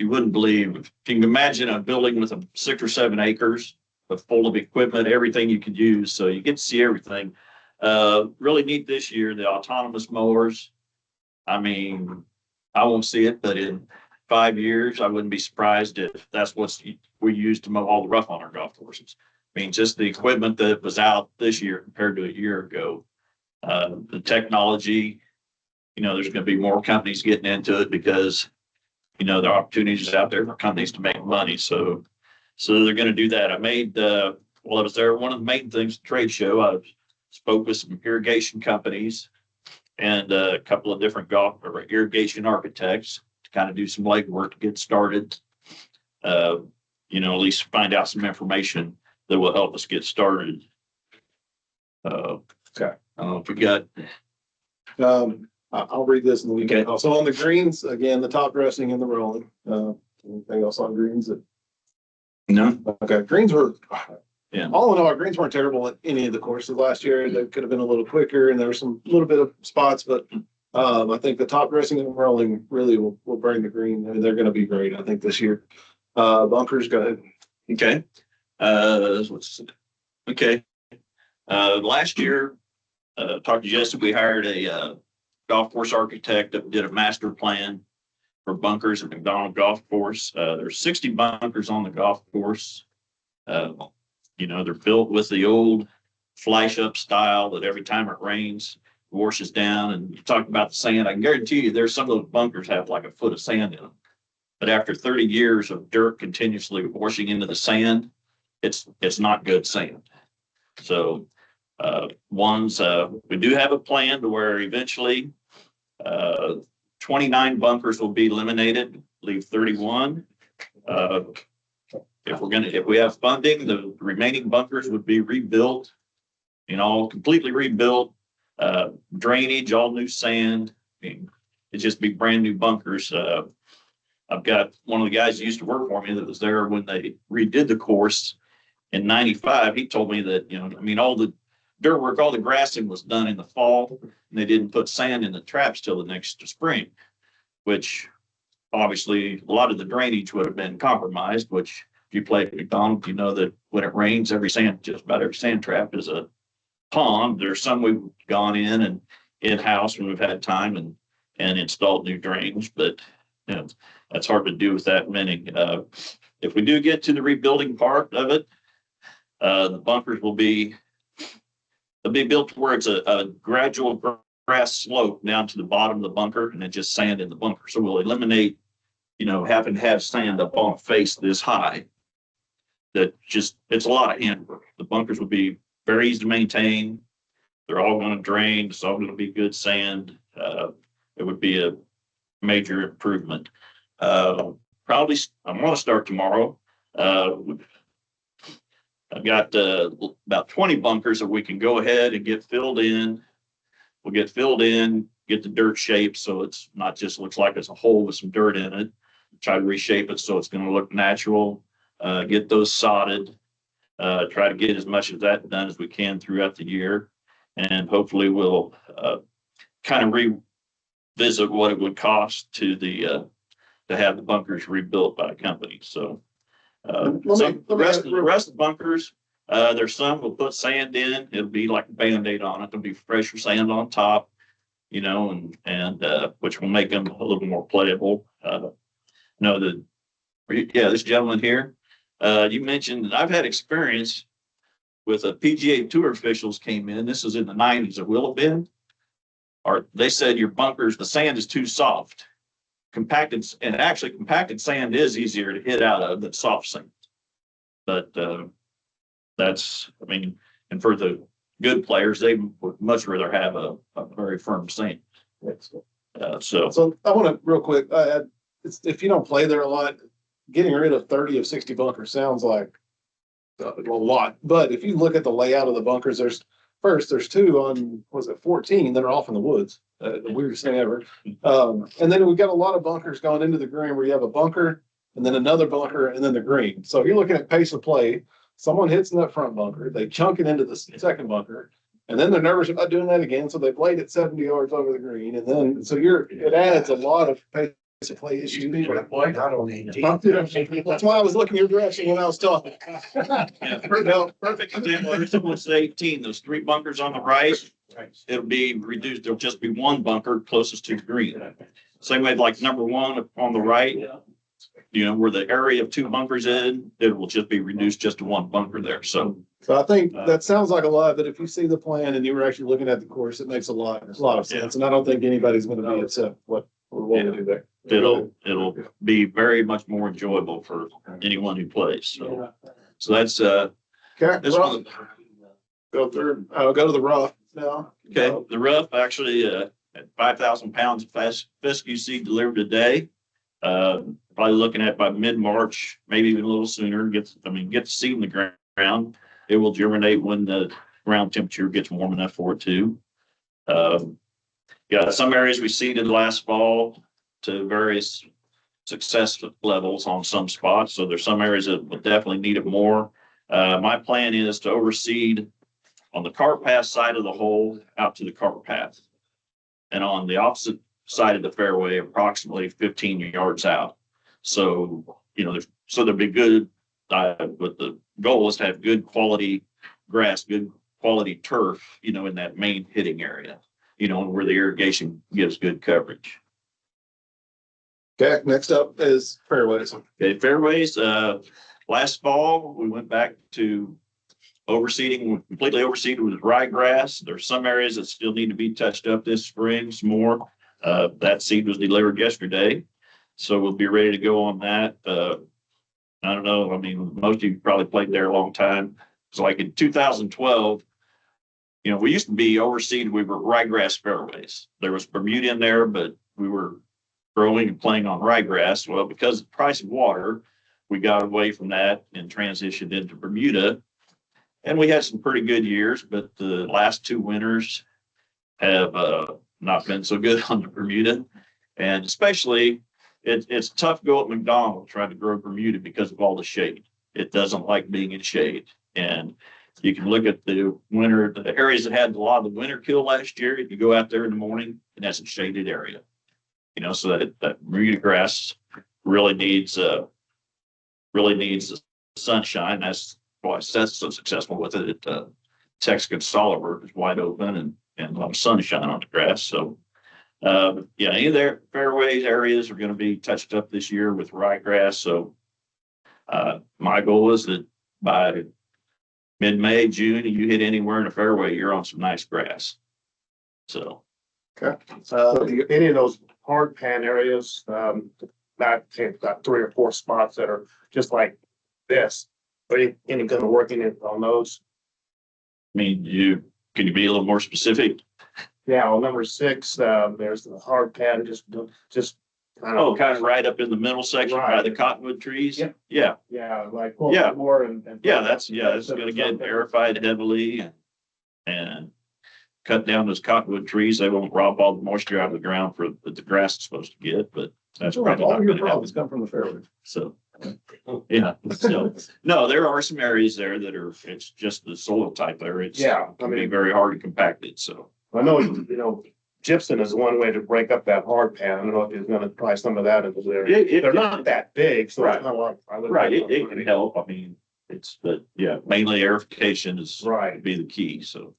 wouldn't believe, if you can imagine a building with 6 or 7 acres full of equipment, everything you could use. So you get to see everything. Really neat this year, the autonomous mowers. I mean, I won't see it, but in 5 years, I wouldn't be surprised if that's what we use to mow all the rough on our golf courses. I mean, just the equipment that was out this year compared to a year ago. The technology, there's going to be more companies getting into it because, there are opportunities out there for companies to make money. So they're going to do that. I was there. One of the main things, trade show, I spoke with some irrigation companies and a couple of different golf or irrigation architects to kind of do some legwork to get started. At least find out some information that will help us get started. Okay. I don't know if we got. I'll read this in the weekend. Also on the greens, again, the top dressing and the rolling. Anything else on greens? No. Okay, greens were. Yeah. All in all, our greens weren't terrible at any of the courses last year. They could have been a little quicker, and there were some little bit of spots, but I think the top dressing and rolling really will bring the green. I mean, they're gonna be great, I think, this year. Bunkers, go ahead. Okay. Okay. Last year, talked to Jesse, we hired a, golf course architect that did a master plan for bunkers at McDonald Golf Course. There's 60 bunkers on the golf course. They're built with the old flash up style that every time it rains, washes down. And you talked about the sand. I can guarantee you there's some of those bunkers have like a foot of sand in them. But after 30 years of dirt continuously washing into the sand, it's not good sand. So we do have a plan to where eventually 29 bunkers will be eliminated, leave 31. If we have funding, the remaining bunkers would be rebuilt, completely rebuilt, drainage, all new sand. I mean, it'd just be brand new bunkers. I've got one of the guys who used to work for me that was there when they redid the course in 95. He told me that, all the dirt work, all the grassing was done in the fall, and they didn't put sand in the traps till the next spring, which obviously a lot of the drainage would have been compromised, which if you play at McDonald's, you know that when it rains, just about every sand trap is a pond. There's some we've gone in and in-house when we've had time and installed new drains, but that's hard to do with that many. If we do get to the rebuilding part of it, the bunkers they'll be built to where it's a gradual grass slope down to the bottom of the bunker and then just sand in the bunker. So we'll eliminate, having to have sand up on a face this high. It's a lot of handwork. The bunkers will be very easy to maintain. They're all going to drain. It's all going to be good sand. It would be a major improvement. Probably I'm going to start tomorrow. I've got about 20 bunkers that we can go ahead and get filled in. We'll get filled in, get the dirt shaped so it's not just looks like it's a hole with some dirt in it. Try to reshape it so it's going to look natural. Get those sodded. Try to get as much of that done as we can throughout the year. And hopefully we'll kind of revisit what it would cost to have the bunkers rebuilt by a company. So the rest of the bunkers, there's some we'll put sand in. It'll be like a Band-Aid on it. There'll be fresher sand on top, and which will make them a little more playable. This gentleman here, you mentioned I've had experience with a PGA Tour officials came in. This was in the 90s at Willow Bend. They said your bunkers, the sand is too soft. Compacted sand is easier to hit out of than soft sand. But and for the good players, they would much rather have a very firm sand. So I want to real quick, if you don't play there a lot, getting rid of 30 of 60 bunkers sounds like a lot. But if you look at the layout of the bunkers, there's two on, 14 that are off in the woods. The weirdest thing ever. And then we've got a lot of bunkers going into the green where you have a bunker and then another bunker and then the green. So if you're looking at pace of play, someone hits in that front bunker, they chunk it into the second bunker, and then they're nervous about doing that again. So they played it 70 yards over the green. And then, it adds a lot of pace of play issues. That's why I was looking your direction when I was talking. Perfect example. It's 18, those 3 bunkers on the right. It'll be reduced. There'll just be 1 bunker closest to the green. Same way, like number 1 on the right, where the area of 2 bunkers in, it will just be reduced just to 1 bunker there. So I think that sounds like a lot, but if you see the plan and you were actually looking at the course, it makes a lot of sense. And I don't think anybody's going to be upset what we do there. It'll be very much more enjoyable for anyone who plays. So that's okay. This one. Go to the rough now. Okay, the rough actually at 5,000 pounds of fescue seed delivered today. Probably looking at by mid-March, maybe even a little sooner. Get the seed in the ground. It will germinate when the ground temperature gets warm enough for it to. Some areas we seeded last fall to various success levels on some spots. So there's some areas that will definitely need it more. My plan is to overseed on the cart path side of the hole out to the cart path. and on the opposite side of the fairway, approximately 15 yards out. So, so there'll be good, but the goal is to have good quality grass, good quality turf, in that main hitting area, where the irrigation gives good coverage. Okay, next up is fairways. Okay, fairways, last fall, we went back to overseeding, completely overseeded with ryegrass. There's some areas that still need to be touched up this spring, some more. That seed was delivered yesterday, so we'll be ready to go on that. I don't know, I mean, most of you probably played there a long time. So like in 2012, we used to be overseeded, we were ryegrass fairways. There was Bermuda in there, but we were growing and playing on ryegrass. Well, because of the price of water, we got away from that and transitioned into Bermuda. And we had some pretty good years, but the last 2 winters have not been so good on the Bermuda. And especially, it's tough to go at McDonald's trying to grow Bermuda because of all the shade. It doesn't like being in shade. And you can look at the areas that had a lot of the winter kill last year. If you go out there in the morning, and that's a shaded area. So that Bermuda grass really needs the sunshine. That's why it's so successful with it. Texas Soliver is wide open and a lot of sunshine on the grass. So, any of their fairways areas are going to be touched up this year with ryegrass. So, my goal is that by mid-May, June, you hit anywhere in a fairway, you're on some nice grass. So, Okay. Any of those hard pan areas, not 3 or 4 spots that are just like this, are you any good at working it on those? I mean, can you be a little more specific? Yeah, well, number 6, there's the hard pan, just kind of. Kind of right up in the middle section by the cottonwood trees. Yep. Yeah. Yeah, like. Yeah. More and. That's going to get aerified heavily and cut down those cottonwood trees. They won't rob all the moisture out of the ground for that the grass is supposed to get, but that's probably All not your going to problems happen. come from the fairway. So, yeah. So, no, there are some areas there that it's just the soil type there. It's can be very hard to compact it. So I know, gypsum is one way to break up that hard pan. I don't know if you're gonna try some of that into there. They're not that big, so it's Right. kind of like. right, it can help. I mean, but mainly aerification is Right. be the key. So.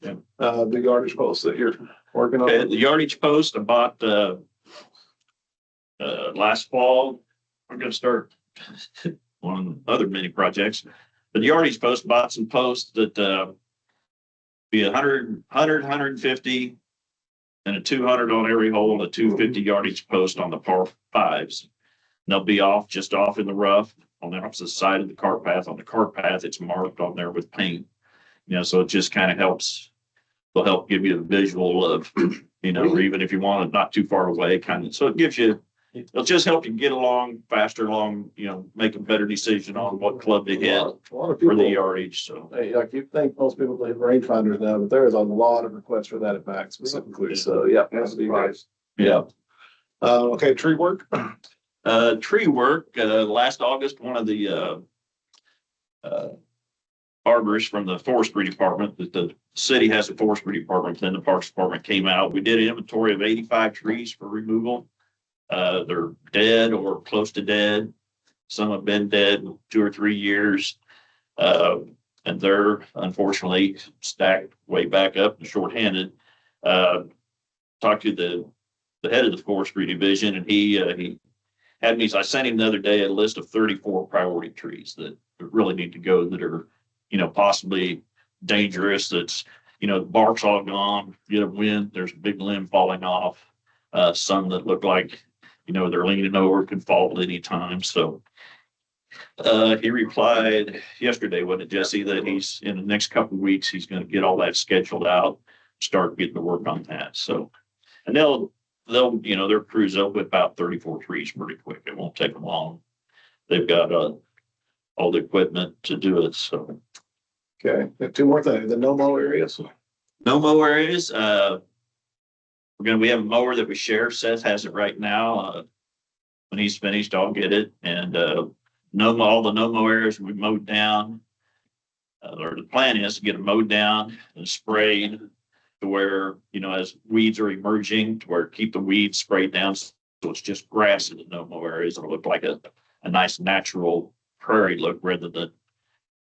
The yardage post that you're working Okay, on. the yardage post I bought last fall. I'm gonna start on other mini projects. But the yardage post, bought some posts that be 150 and a 200 on every hole and a 250 yardage post on the par 5s. And they'll be just off in the rough on the opposite side of the cart path. On the cart path, it's marked on there with paint. So it just kind of will help give you a visual of, or even if you want it not too far away, kind of. So it'll just help you get faster along, make a better decision on what club to hit A lot of for the people, yardage. So, like you think most people play rangefinders now, but there is a lot of requests for that at back specifically. So, yeah, That's that'd be right. nice. yeah. Okay, tree work. Tree work, last August, one of the arborists from the forestry department, that the city has a forestry department, then the parks department came out. We did an inventory of 85 trees for removal. They're dead or close to dead. Some have been dead 2 or 3 years. And they're unfortunately stacked way back up and shorthanded. Talked to the head of the forestry division, and he had me, I sent him the other day a list of 34 priority trees that really need to go, that are, possibly dangerous. That's, the bark's all gone, get a wind, there's a big limb falling off. Some that look like, they're leaning over, could fall at any time. So he replied yesterday, wasn't it, Jesse, that he's in the next couple of weeks, he's going to get all that scheduled out, start getting to work on that. So, and they'll, their crews, they'll whip out 34 trees pretty quick. It won't take them long. They've got all the equipment to do it. So, Okay, 2 more things. The no-mow areas. no mow areas. We have a mower that we share. Seth has it right now. When he's finished, I'll get it. And all the no mow areas we mowed down. Or the plan is to get them mowed down and sprayed to where, as weeds are emerging, to where keep the weeds sprayed down. So it's just grass in the no-mow areas. It'll look like a nice natural prairie look rather than a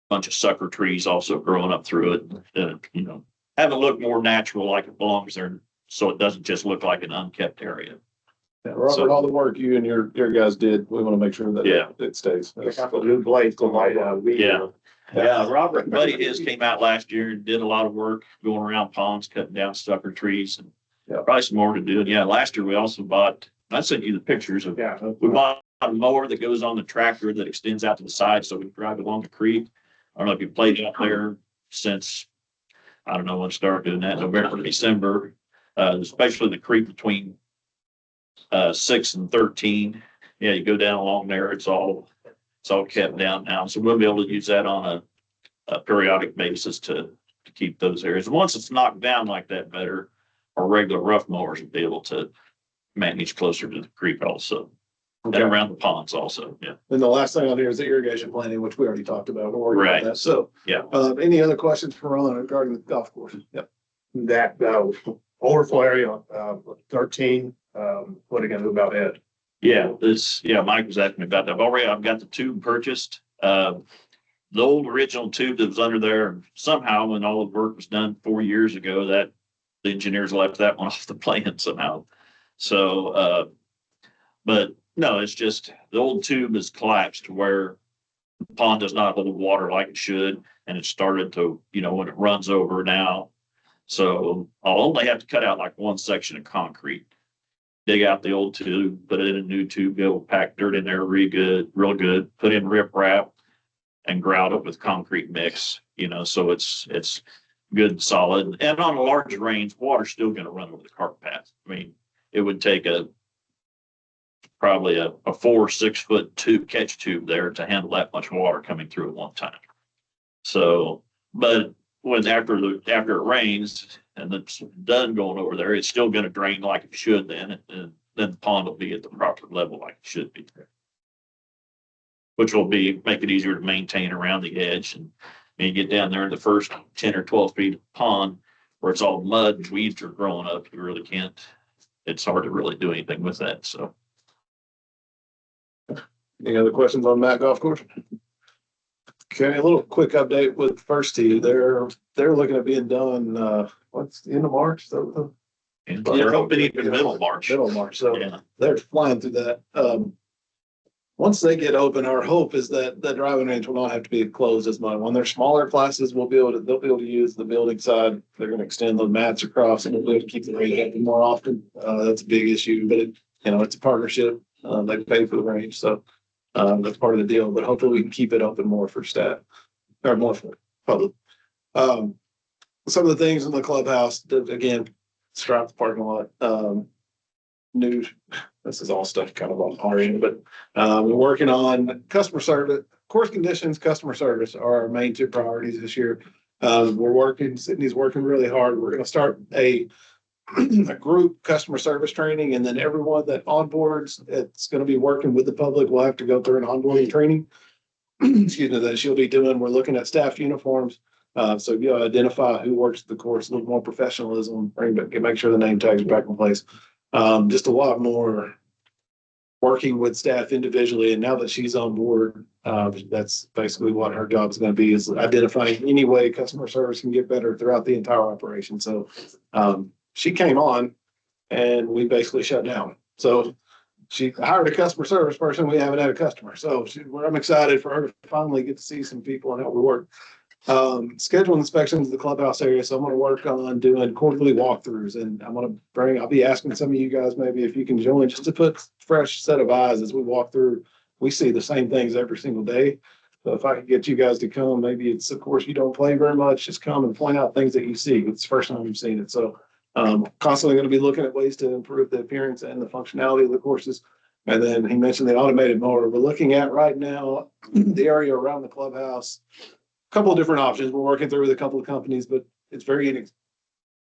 bunch of sucker trees also growing up through it. Have it look more natural like it belongs there. So it doesn't just look like an unkept area. Yeah, Robert, all the work you and your guys did, we want to make sure that Yeah. it stays. I got the new blades on my, weed. Yeah. Yeah, Robert, buddy, his came out last year and did a lot of work going around ponds, cutting down sucker trees and Yeah. probably some more to do. And yeah, last year we also bought, I sent you the pictures of, Yeah. we bought a mower that goes on the tractor that extends out to the side so we can drive along the creek. I don't know if you played out there since, I don't know when I started doing that, November, December, especially the creek between 6 and 13. Yeah, you go down along there, it's all kept down now. So we'll be able to use that on a periodic basis to keep those areas. Once it's knocked down like that better, our regular rough mowers will be able to manage closer to the creek also. And Okay. around the ponds also, yeah. And the last thing on here is the irrigation planning, which we already talked about. We'll worry about Right. that. So, Yeah. any other questions for Ron regarding the golf course? Yep. That, overflow area, 13, what are you gonna do about it? Yeah, Mike was asking me about that. I've got the tube purchased. The old original tube that was under there, somehow when all the work was done 4 years ago, that the engineers left that one off the plan somehow. So, but no, it's just the old tube is collapsed to where the pond does not hold water like it should. And it started to, when it runs over now. So I'll only have to cut out like one section of concrete. Dig out the old tube, put it in a new tube, go pack dirt in there real good, put in riprap and grout it with concrete mix, so it's good and solid. And on a large range, water's still gonna run over the cart path. I mean, it would take probably a 4 or 6 foot catch tube there to handle that much water coming through at one time. So, but after it rains and it's done going over there, it's still gonna drain like it should then, and then the pond will be at the proper level like it should be. Which will make it easier to maintain around the edge and you get down there in the first 10 or 12 feet of pond where it's all mud and weeds are growing up, you really can't, it's hard to really do anything with that, so. Any other questions on Matt Golf Course? Okay, a little quick update with First Tee. They're looking at being done, what's the end of March? So, And they're hoping even middle March. middle of March. So Yeah, they're flying through that. Once they get open, our hope is that the driving range will not have to be closed as much. When they're smaller classes, they'll be able to use the building side. They're going to extend the mats across and we'll be able to keep the range open more often. That's a big issue, but it's a partnership. They pay for the range. So that's part of the deal, but hopefully we can keep it open more for staff or more for public. Some of the things in the clubhouse that, again, stripe the parking lot, new, this is all stuff kind of on our end, but we're working on customer service, course conditions, customer service are our main 2 priorities this year. Sydney's working really hard. We're going to start a group customer service training, and then everyone that onboards, it's going to be working with the public. We'll have to go through an onboarding training. Excuse me, that she'll be doing. We're looking at staff uniforms. So you'll identify who works at the course, a little more professionalism, make sure the name tags are back in place. Just a lot more working with staff individually. And now that she's on board, that's basically what her job is going to be, is identifying any way customer service can get better throughout the entire operation. So she came on and we basically shut down. So she hired a customer service person. We haven't had a customer. So I'm excited for her to finally get to see some people and how we work. Schedule inspections of the clubhouse area. So I'm going to work on doing quarterly walkthroughs, and I'll be asking some of you guys maybe if you can join just to put fresh set of eyes as we walk through. We see the same things every single day. So if I could get you guys to come, maybe it's, of course, you don't play very much, just come and point out things that you see. It's the first time you've seen it. So constantly going to be looking at ways to improve the appearance and the functionality of the courses. And then he mentioned the automated mower. We're looking at right now the area around the clubhouse. Couple of different options. We're working through with a couple of companies, but it's fairly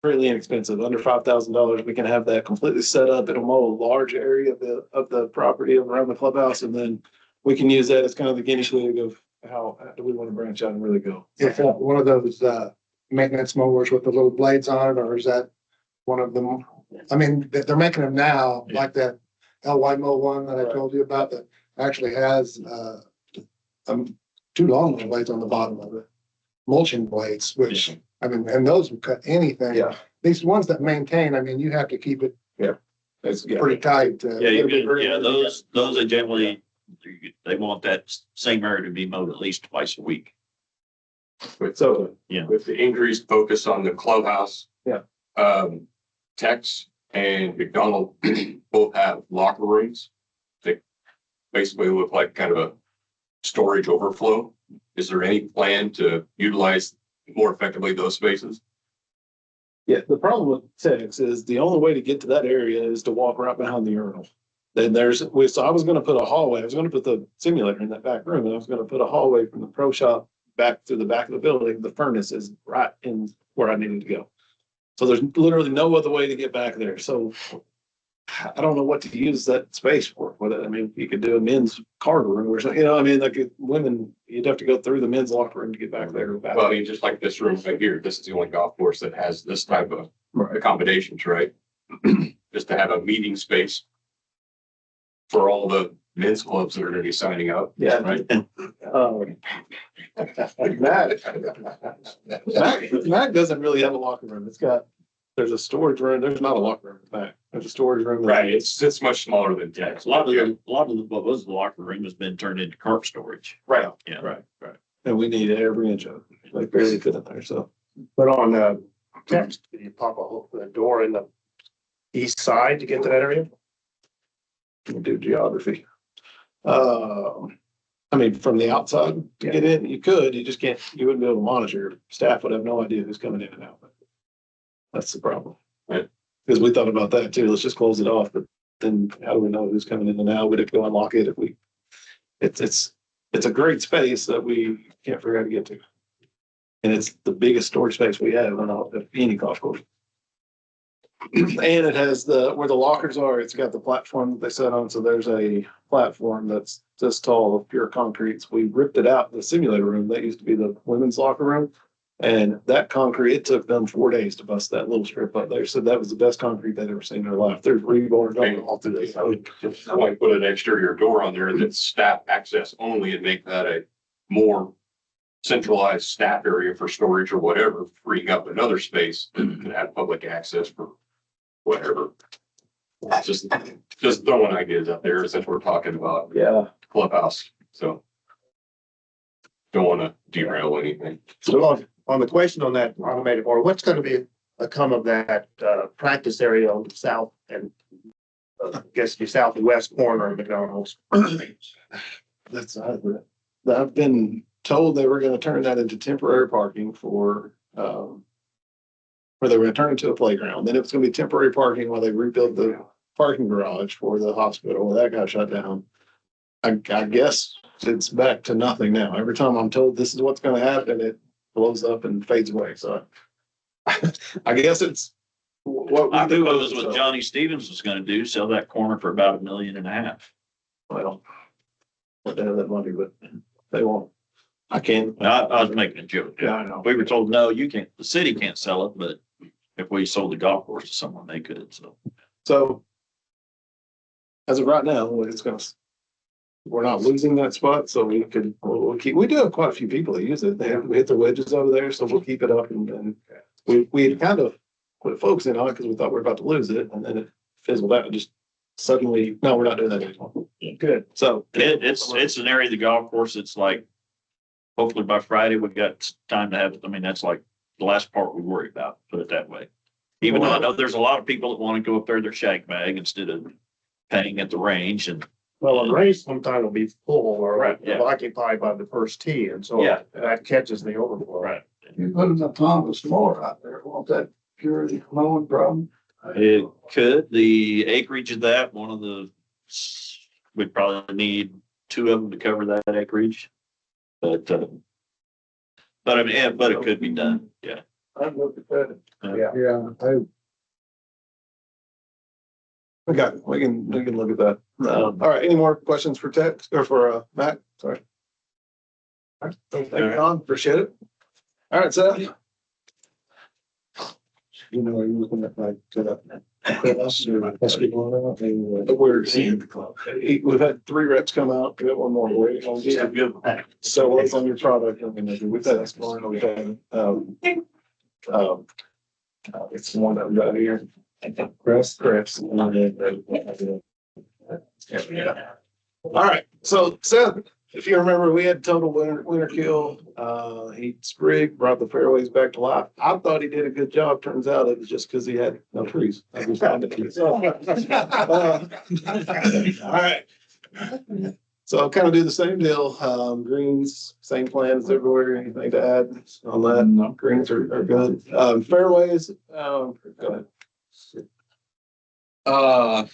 inexpensive, under $5,000. We can have that completely set up. It'll mow a large area of the property around the clubhouse, and then we can use that as kind of the guinea pig of how do we want to branch out and really go. Yeah, one of those maintenance mowers with the little blades on it, or is that one of them? I mean, they're making them now, like that LY Mow one that I told you about that actually has, two long blades on the bottom of it. Mulching blades, which, I mean, and those will cut anything. Yeah. These ones that maintain, I mean, you have to keep it It's, pretty tight. Those are generally, they want that same area to be mowed at least twice a week. So, With the increased focus on the clubhouse. Yeah. Tex and McDonald both have locker rooms. They basically look like kind of a storage overflow. Is there any plan to utilize more effectively those spaces? yeah, the problem with Tex is the only way to get to that area is to walk right behind the urinal. Then so I was gonna put a hallway, I was gonna put the simulator in that back room, and I was gonna put a hallway from the pro shop back to the back of the building. The furnace is right in where I needed to go. So there's literally no other way to get back there. So I don't know what to use that space for. Whether, I mean, you could do a men's cargo room or something, I mean, like women, you'd have to go through the men's locker room to get back there. Well, I mean, just like this room right here, this is the only golf course that has this type of accommodations, right? Just to have a meeting space for all the men's clubs that are gonna be signing up. Yeah. Right. Mac doesn't really have a locker room. There's a storage room. There's not a locker room in the back. There's a storage room. Right, it's much smaller than Tex. A lot of what was the locker room has been turned into cart storage. Right. Yeah. Right. And we need every inch of it. Like barely fit in there, so. But on text, can you pop a hole for the door in the east side to get to that area? We'll do geography. I mean, from the outside to get in, you could, you just can't, you wouldn't be able to monitor. Staff would have no idea who's coming in and out. That's the problem. Right. Because we thought about that too. Let's just close it off, but then how do we know who's coming in and out? We'd have to go unlock it if we, it's a great space that we can't figure out to get to. And it's the biggest storage space we have on any golf course. And it has where the lockers are, it's got the platform that they set on. So there's a platform that's this tall of pure concrete. So we ripped it out in the simulator room. That used to be the women's locker room. And that concrete, it took them 4 days to bust that little strip up there. So that was the best concrete they'd ever seen in their life. There's rebar going all through this. I would just like put an exterior door on there that's staff access only and make that a more centralized staff area for storage or whatever, freeing up another space and have public access for whatever. Just throwing ideas out there since we're talking about clubhouse. So don't want to derail anything. So on the question on that automated board, what's gonna be a come of that practice area on the south and I guess the southwest corner of McDonald's? That's I've been told they were gonna turn that into temporary parking for where they were gonna turn it into a playground. Then it was gonna be temporary parking while they rebuilt the parking garage for the hospital. Well, that got shut down. I guess it's back to nothing now. Every time I'm told this is what's gonna happen, it blows up and fades away. So I guess it's what we I do. suppose what Johnny Stevens was gonna do, sell that corner for about $1.5 million. Well, they have that money, but they won't. I can't. I was making a joke. Yeah, I know. We were told, no, you can't, the city can't sell it, but if we sold the golf course to someone, they could, so. So as of right now, we're not losing that spot, so we'll keep, we do have quite a few people that use it. We hit their wedges over there, so we'll keep it up and we had kind of put focusing on it because we thought we were about to lose it and then it fizzled out and just suddenly, no, we're not doing that anymore. Good. So It's an area of the golf course. It's like, hopefully by Friday, we've got time to have it. I mean, that's like the last part we worry about, put it that way. Even though I know there's a lot of people that want to go up there, their shag bag instead of paying at the range and. Well, a race sometime will be full or Right, yeah. occupied by the first tee, and so Yeah. that catches the overflow. Right. You put an autonomous mower out there, won't that cure the mowing problem? It could, the acreage of that, we'd probably need 2 of them to cover that acreage. But I mean, yeah, but it could be done, yeah. I'd look at that. Yeah, we can look at that. All right, any more questions for Tex or for Matt? Sorry. All right, thank you, Don. Appreciate it. All right, Seth. You know, are you looking at like, Chris or basketball? We're seeing, we've had 3 reps come out, we got 1 more waiting on. Yeah, good. So what's on your product? I mean, we've had, we've had, it's the one that we got here. Chris. Yeah. All right, so Seth, if you remember, we had total winter kill. He Sprig brought the fairways back to life. I thought he did a good job. Turns out it was just because he had no trees. I just found it. All right. So I'll kind of do the same deal. Greens, same plans everywhere. Anything to add on that? No. Greens are good. Fairways, go ahead.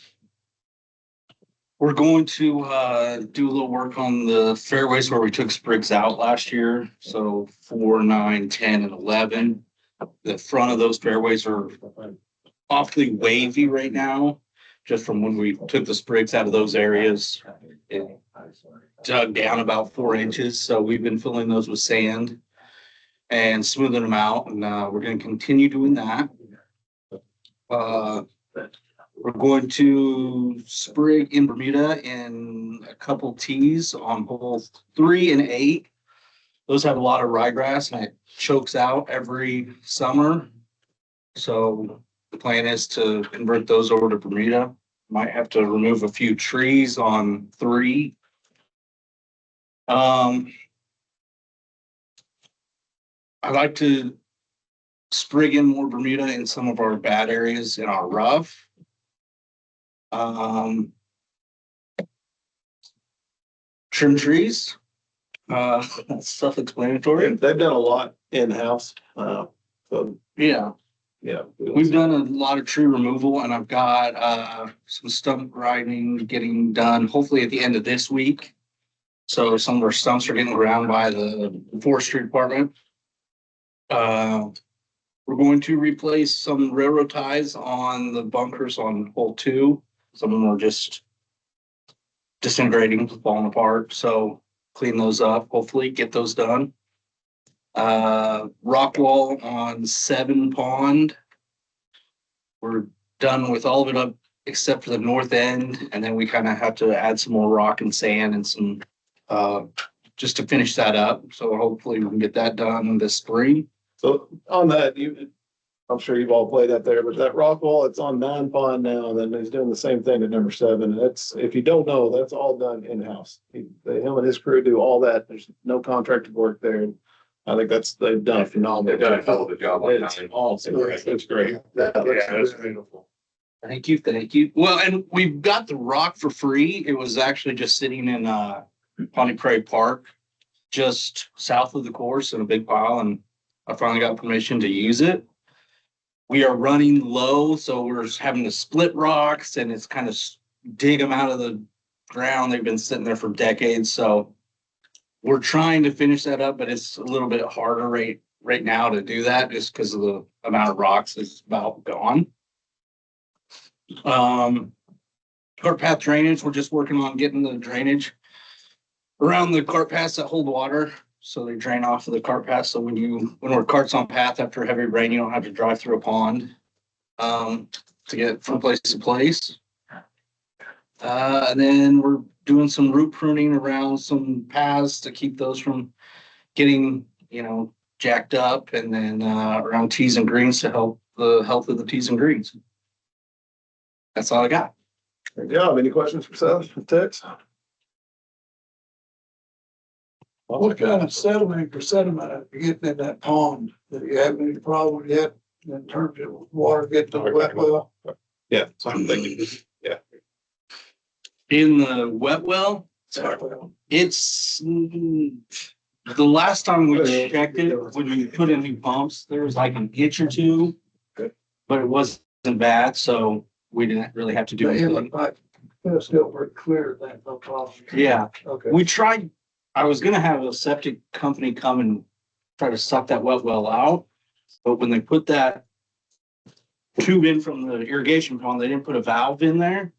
We're going to do a little work on the fairways where we took sprigs out last year. So 4, 9, 10, and 11. The front of those fairways are awfully wavy right now, just from when we took the sprigs out of those areas. It dug down about 4 inches. So we've been filling those with sand and smoothing them out. And we're going to continue doing that. We're going to sprig in Bermuda in a couple tees on holes 3 and 8. Those have a lot of ryegrass and it chokes out every summer. So the plan is to convert those over to Bermuda. Might have to remove a few trees on 3. I like to sprig in more Bermuda in some of our bad areas in our rough. Trim trees. That's self-explanatory. They've done a lot in-house. So Yeah, we've done a lot of tree removal, and I've got some stump grinding getting done hopefully at the end of this week. So some of our stumps are getting ground by the forestry department. We're going to replace some railroad ties on the bunkers on hole 2. Some of them are just disintegrating, falling apart. So clean those up, hopefully get those done. Rock wall on 7 Pond. We're done with all of it up except for the north end. And then we kind of have to add some more rock and sand and some, just to finish that up. So hopefully we can get that done this spring. So on that, I'm sure you've all played out there, but that rock wall, it's on 9 Pond now, and then he's doing the same thing at number 7. That's, if you don't know, that's all done in-house. Him and his crew do all that. There's no contracted work there. I think they've done a phenomenal They've done a job. hell of a job on It's that. awesome. It's great. That's beautiful. Thank you. Well, and we've got the rock for free. It was actually just sitting in Pawnee Prairie Park, just south of the course in a big pile, and I finally got permission to use it. We are running low, so we're having to split rocks, and it's kind of dig them out of the ground. They've been sitting there for decades, so we're trying to finish that up, but it's a little bit harder right now to do that just because of the amount of rocks that's about gone. Cart path drainage, we're just working on getting the drainage around the cart paths that hold water. So they drain off of the cart path. So when we're carts on path after heavy rain, you don't have to drive through a pond to get from place to place. And then we're doing some root pruning around some paths to keep those from getting, jacked up, and then around tees and greens to help the health of the tees and greens. That's all I got. Good job. Any questions for Seth? Tex? What kind of sediment are you getting in that pond? Do you have any problem yet in terms of water getting to the wet well? Yeah, so I'm thinking, In the wet well, it's the last time we checked it, when we put in new pumps, there was like an inch or 2, but it wasn't bad, so we didn't really have to do anything. It's still pretty clear, that no problem. Yeah, Okay. we tried. I was gonna have a septic company come and try to suck that wet well out, but when they put that tube in from the irrigation pond, they didn't put a valve in there.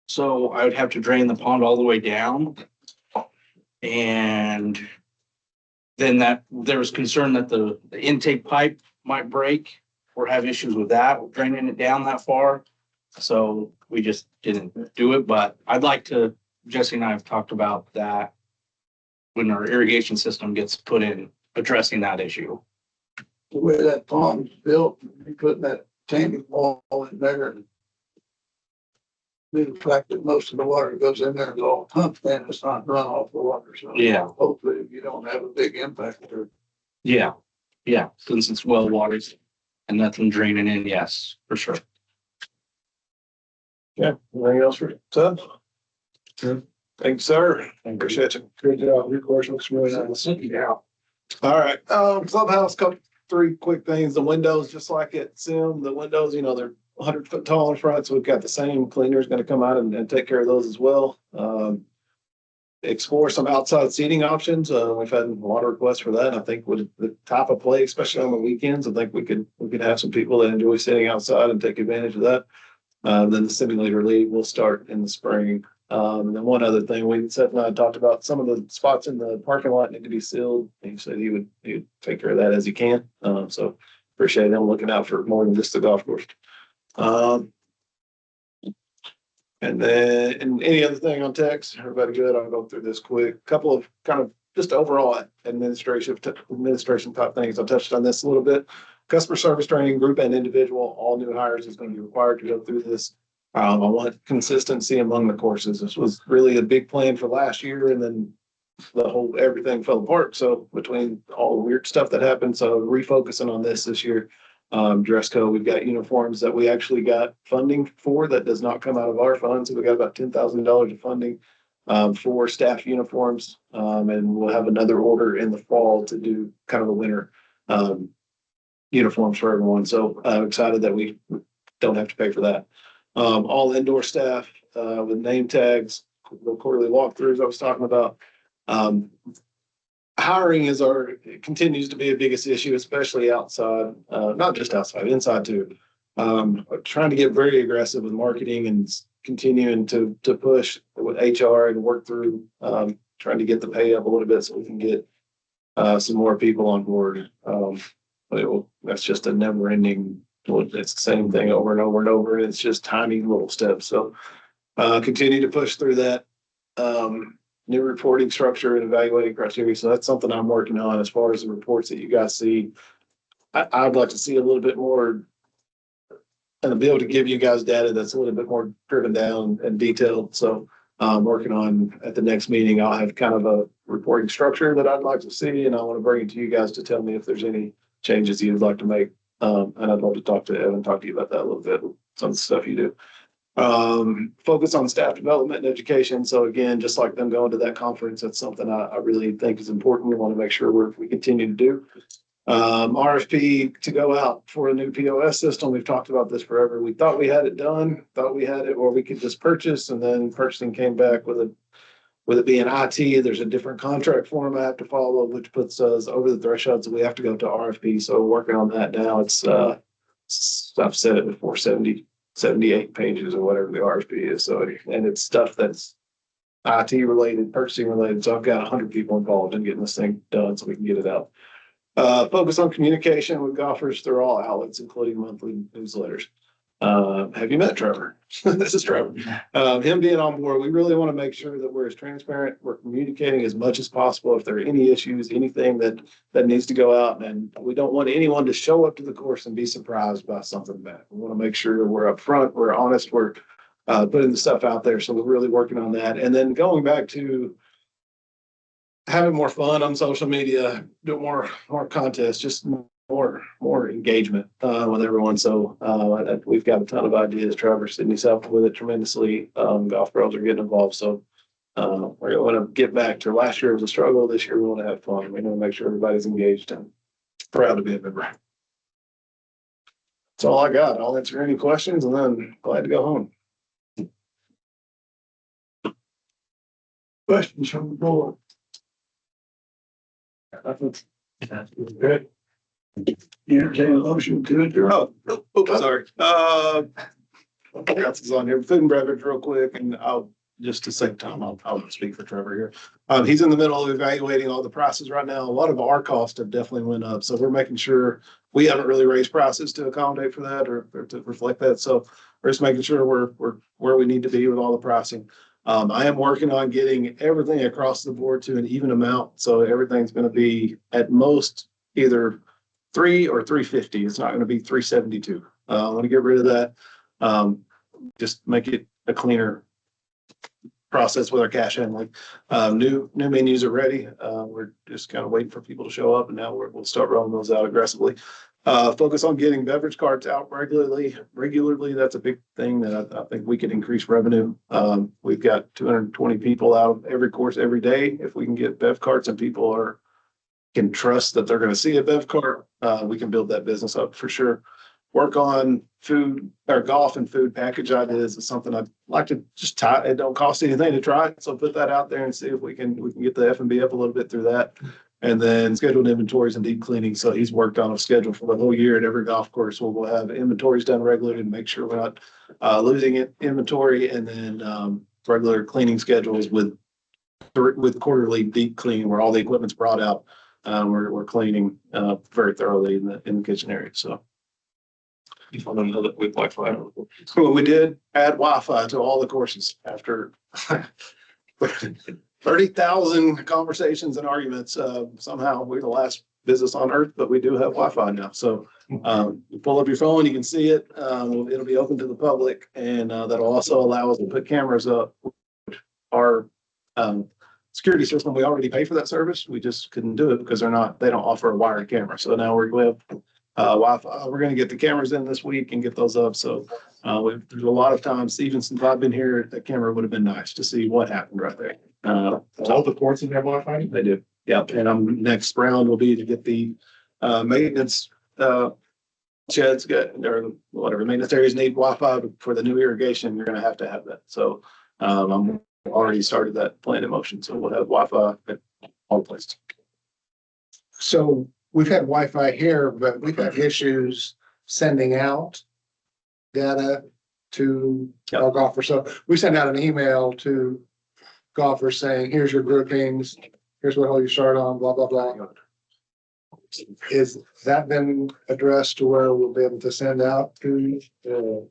So I would have to drain the pond all the way down. And then there was concern that the intake pipe might break. or have issues with that, with draining it down that far. So we just didn't do it, but I'd like to, Jesse and I have talked about that when our irrigation system gets put in, addressing that issue. The way that pond's built, you putting that retaining wall in there. The fact that most of the water goes in there is all pumped in, it's not run off the water, so. Yeah. Hopefully you don't have a big impact there. Yeah, yeah, since it's well watered and nothing draining in, yes, for sure. Yeah, anything else for Ted? Thanks, sir. Appreciate you. Good job, your course looks really nice. Yeah. All right, clubhouse, couple, three quick things. The windows, just like at Sim, the windows, you know, they're 100 foot tall in front, so we've got the same cleaners gonna come out and take care of those as well. Explore some outside seating options. We've had a lot of requests for that. I think with the type of play, especially on the weekends, I think we could have some people that enjoy sitting outside and take advantage of that. Then the simulator league will start in the spring. And then one other thing, Seth and I talked about some of the spots in the parking lot need to be sealed. He said he would take care of that as he can. So appreciate him looking out for more than just the golf course. And then, and any other thing on text, everybody good? I'll go through this quick. Couple of kind of just overall administration type things. I touched on this a little bit. Customer service training, group and individual, all new hires is going to be required to go through this. I want consistency among the courses. This was really a big plan for last year, and then everything fell apart. So between all the weird stuff that happened, so refocusing on this year. Dress code, we've got uniforms that we actually got funding for that does not come out of our funds. So we got about $10,000 of funding for staff uniforms. And we'll have another order in the fall to do kind of a winter uniforms for everyone. So I'm excited that we don't have to pay for that. All indoor staff with name tags, the quarterly walkthroughs I was talking about. Hiring continues to be a biggest issue, especially outside, not just outside, inside too. Trying to get very aggressive with marketing and continuing to push with HR and work through, trying to get the pay up a little bit so we can get some more people on board. That's just a never ending, it's the same thing over and over and over. And it's just tiny little steps. So continue to push through that. New reporting structure and evaluating criteria. So that's something I'm working on as far as the reports that you guys see. I'd like to see a little bit more and be able to give you guys data that's a little bit more driven down and detailed. So I'm working on at the next meeting, I'll have kind of a reporting structure that I'd like to see, and I want to bring it to you guys to tell me if there's any changes you'd like to make. And I'd love to talk to Evan, talk to you about that a little bit, some of the stuff you do. Focus on staff development and education. So again, just like them going to that conference, that's something I really think is important. We want to make sure we continue to do. RFP to go out for a new POS system. We've talked about this forever. We thought we had it done, thought we had it, or we could just purchase, and then purchasing came back with it being IT. There's a different contract format to follow, which puts us over the threshold. So we have to go to RFP. So working on that now. It's I've said it before, 78 pages or whatever the RFP is. So, and it's stuff that's IT related, purchasing related. So I've got 100 people involved in getting this thing done so we can get it out. Focus on communication with golfers through all outlets, including monthly newsletters. Have you met Trevor? This is Trevor. Him being on board, we really want to make sure that we're as transparent. We're communicating as much as possible. If there are any issues, anything that needs to go out, and we don't want anyone to show up to the course and be surprised by something bad. We want to make sure we're upfront, we're honest, we're putting the stuff out there. So we're really working on that. And then going back to having more fun on social media, do more contests, just more engagement with everyone. So we've got a ton of ideas. Trevor, Sydney's helped with it tremendously. Golf girls are getting involved. So we're going to get back to last year was a struggle. This year we want to have fun. We want to make sure everybody's engaged and proud to be a member. That's all I got. I'll answer any questions and then glad to go home. Questions from the board? Good. Entertain a motion to adjourn. Oh, sorry. What else is on here? Food and beverage real quick, and I'll just to save time, I'll speak for Trevor here. He's in the middle of evaluating all the prices right now. A lot of our costs have definitely went up, so we're making sure we haven't really raised prices to accommodate for that or to reflect that. So we're just making sure we're where we need to be with all the pricing. I am working on getting everything across the board to an even amount. So everything's gonna be at most either 3 or 350. It's not gonna be 372. I want to get rid of that. Just make it a cleaner process with our cash handling. New menus are ready. We're just kind of waiting for people to show up, and now we'll start rolling those out aggressively. Focus on getting beverage carts out regularly. That's a big thing that I think we could increase revenue. We've got 220 people out every course every day. If we can get bev carts and people can trust that they're going to see a bev cart, we can build that business up for sure. Work on food or golf and food package ideas is something I'd like to just try. It don't cost anything to try it. So put that out there and see if we can get the F&B up a little bit through that. And then scheduled inventories and deep cleaning. So he's worked on a schedule for the whole year at every golf course. We'll have inventories done regularly to make sure we're not losing inventory, and then regular cleaning schedules with quarterly deep cleaning where all the equipment's brought out. We're cleaning very thoroughly in the kitchen area. So. You want to know that with Wi-Fi? Well, we did add Wi-Fi to all the courses after 30,000 conversations and arguments. Somehow we're the last business on earth, but we do have Wi-Fi now. So you pull up your phone, you can see it. It'll be open to the public, and that'll also allow us to put cameras up. Our security system, we already pay for that service. We just couldn't do it because they don't offer a wired camera. So now we have Wi-Fi. We're going to get the cameras in this week and get those up. So there's a lot of times, even since I've been here, the camera would have been nice to see what happened right there. All the ports in there Wi-Fi? They do. Yep. And next round will be to get the maintenance sheds or whatever maintenance areas need Wi-Fi for the new irrigation. You're going to have that. So I'm already started that plan in motion. So we'll have Wi-Fi at all places. So we've had Wi-Fi here, but we've had issues sending out data to our golfers. So we sent out an email to golfers saying, here's your groupings, here's what hole you start on, blah, blah, blah. Is that been addressed to where we'll be able to send out to? Where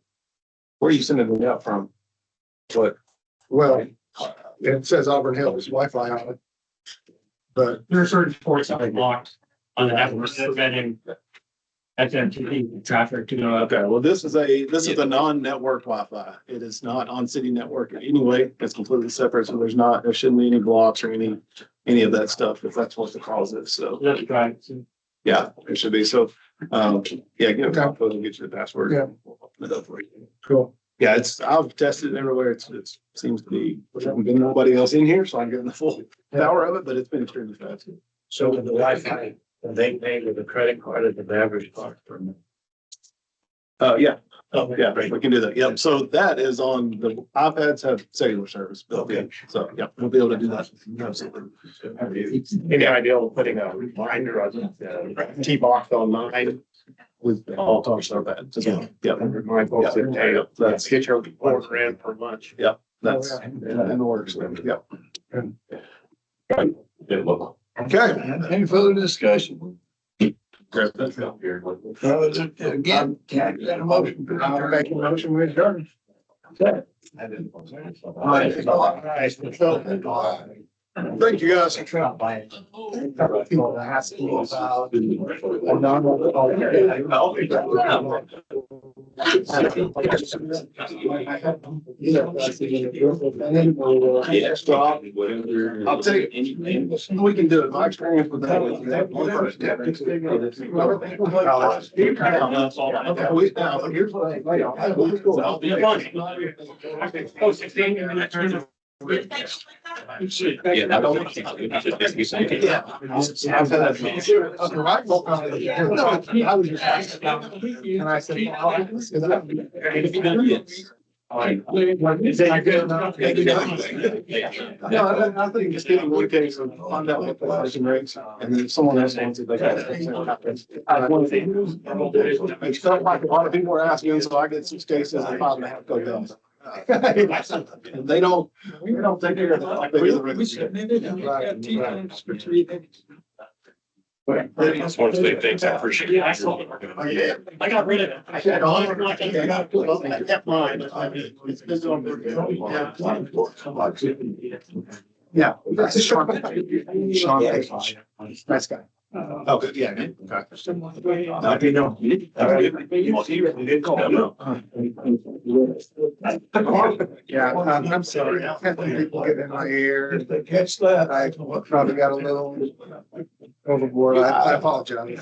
are you sending it out from? What? Well, it says Auburn Hills Wi-Fi on it. But There are certain ports that are blocked on the network preventing FMTP traffic to go up. Okay, well, this is a non-network Wi-Fi. It is not on city network anyway. It's completely separate, so there shouldn't be any blocks or any of that stuff, if that's what the cause is. So That's right. yeah, it should be. So yeah, get a code and get you the password. Yeah. We'll open it up for you. cool. Yeah, I've tested it everywhere. It seems to be, there hasn't been nobody else in here, so I'm getting the full power of it, but it's been extremely fast. So with the Wi-Fi, they pay with a credit card at the beverage card. Yeah. Oh, Yeah, we can do that. Yep. So that is on the iPads have cellular service built in. So yeah, we'll be able to do that. Absolutely. Any idea of putting a reminder on the T-box on mine? With all talks about that as well. Yeah. Remind folks that, hey, let's get your order in for lunch. That's in the works. Yep. Okay. Any further discussion? Grab that up here. Again, can't get a motion. I'll make a motion with adjourn. Thank you, guys. I'll tell you, we can do it. My experience with that was here's what Yeah, I don't think it's. Yeah. I was just asking, and I said, well, is that? No, I think just getting one case of find out what the question rates, and then if someone else wants it, they got it. It felt like a lot of people were asking, so I get 6 cases and 5.5 go down. They don't take care of it like they do the We regular. submitted and we got T times for 3 days. Once they think I appreciate it. I got rid of it. I said, oh, I'm not gonna go. I kept mine. It's been on Yeah. That's Sean. Sean Page. Nice guy. Oh, good, yeah. Okay. Let me know. Yeah, I'm sorry. I had people get in my ear. If they catch that. I probably got a little overboard. I apologize.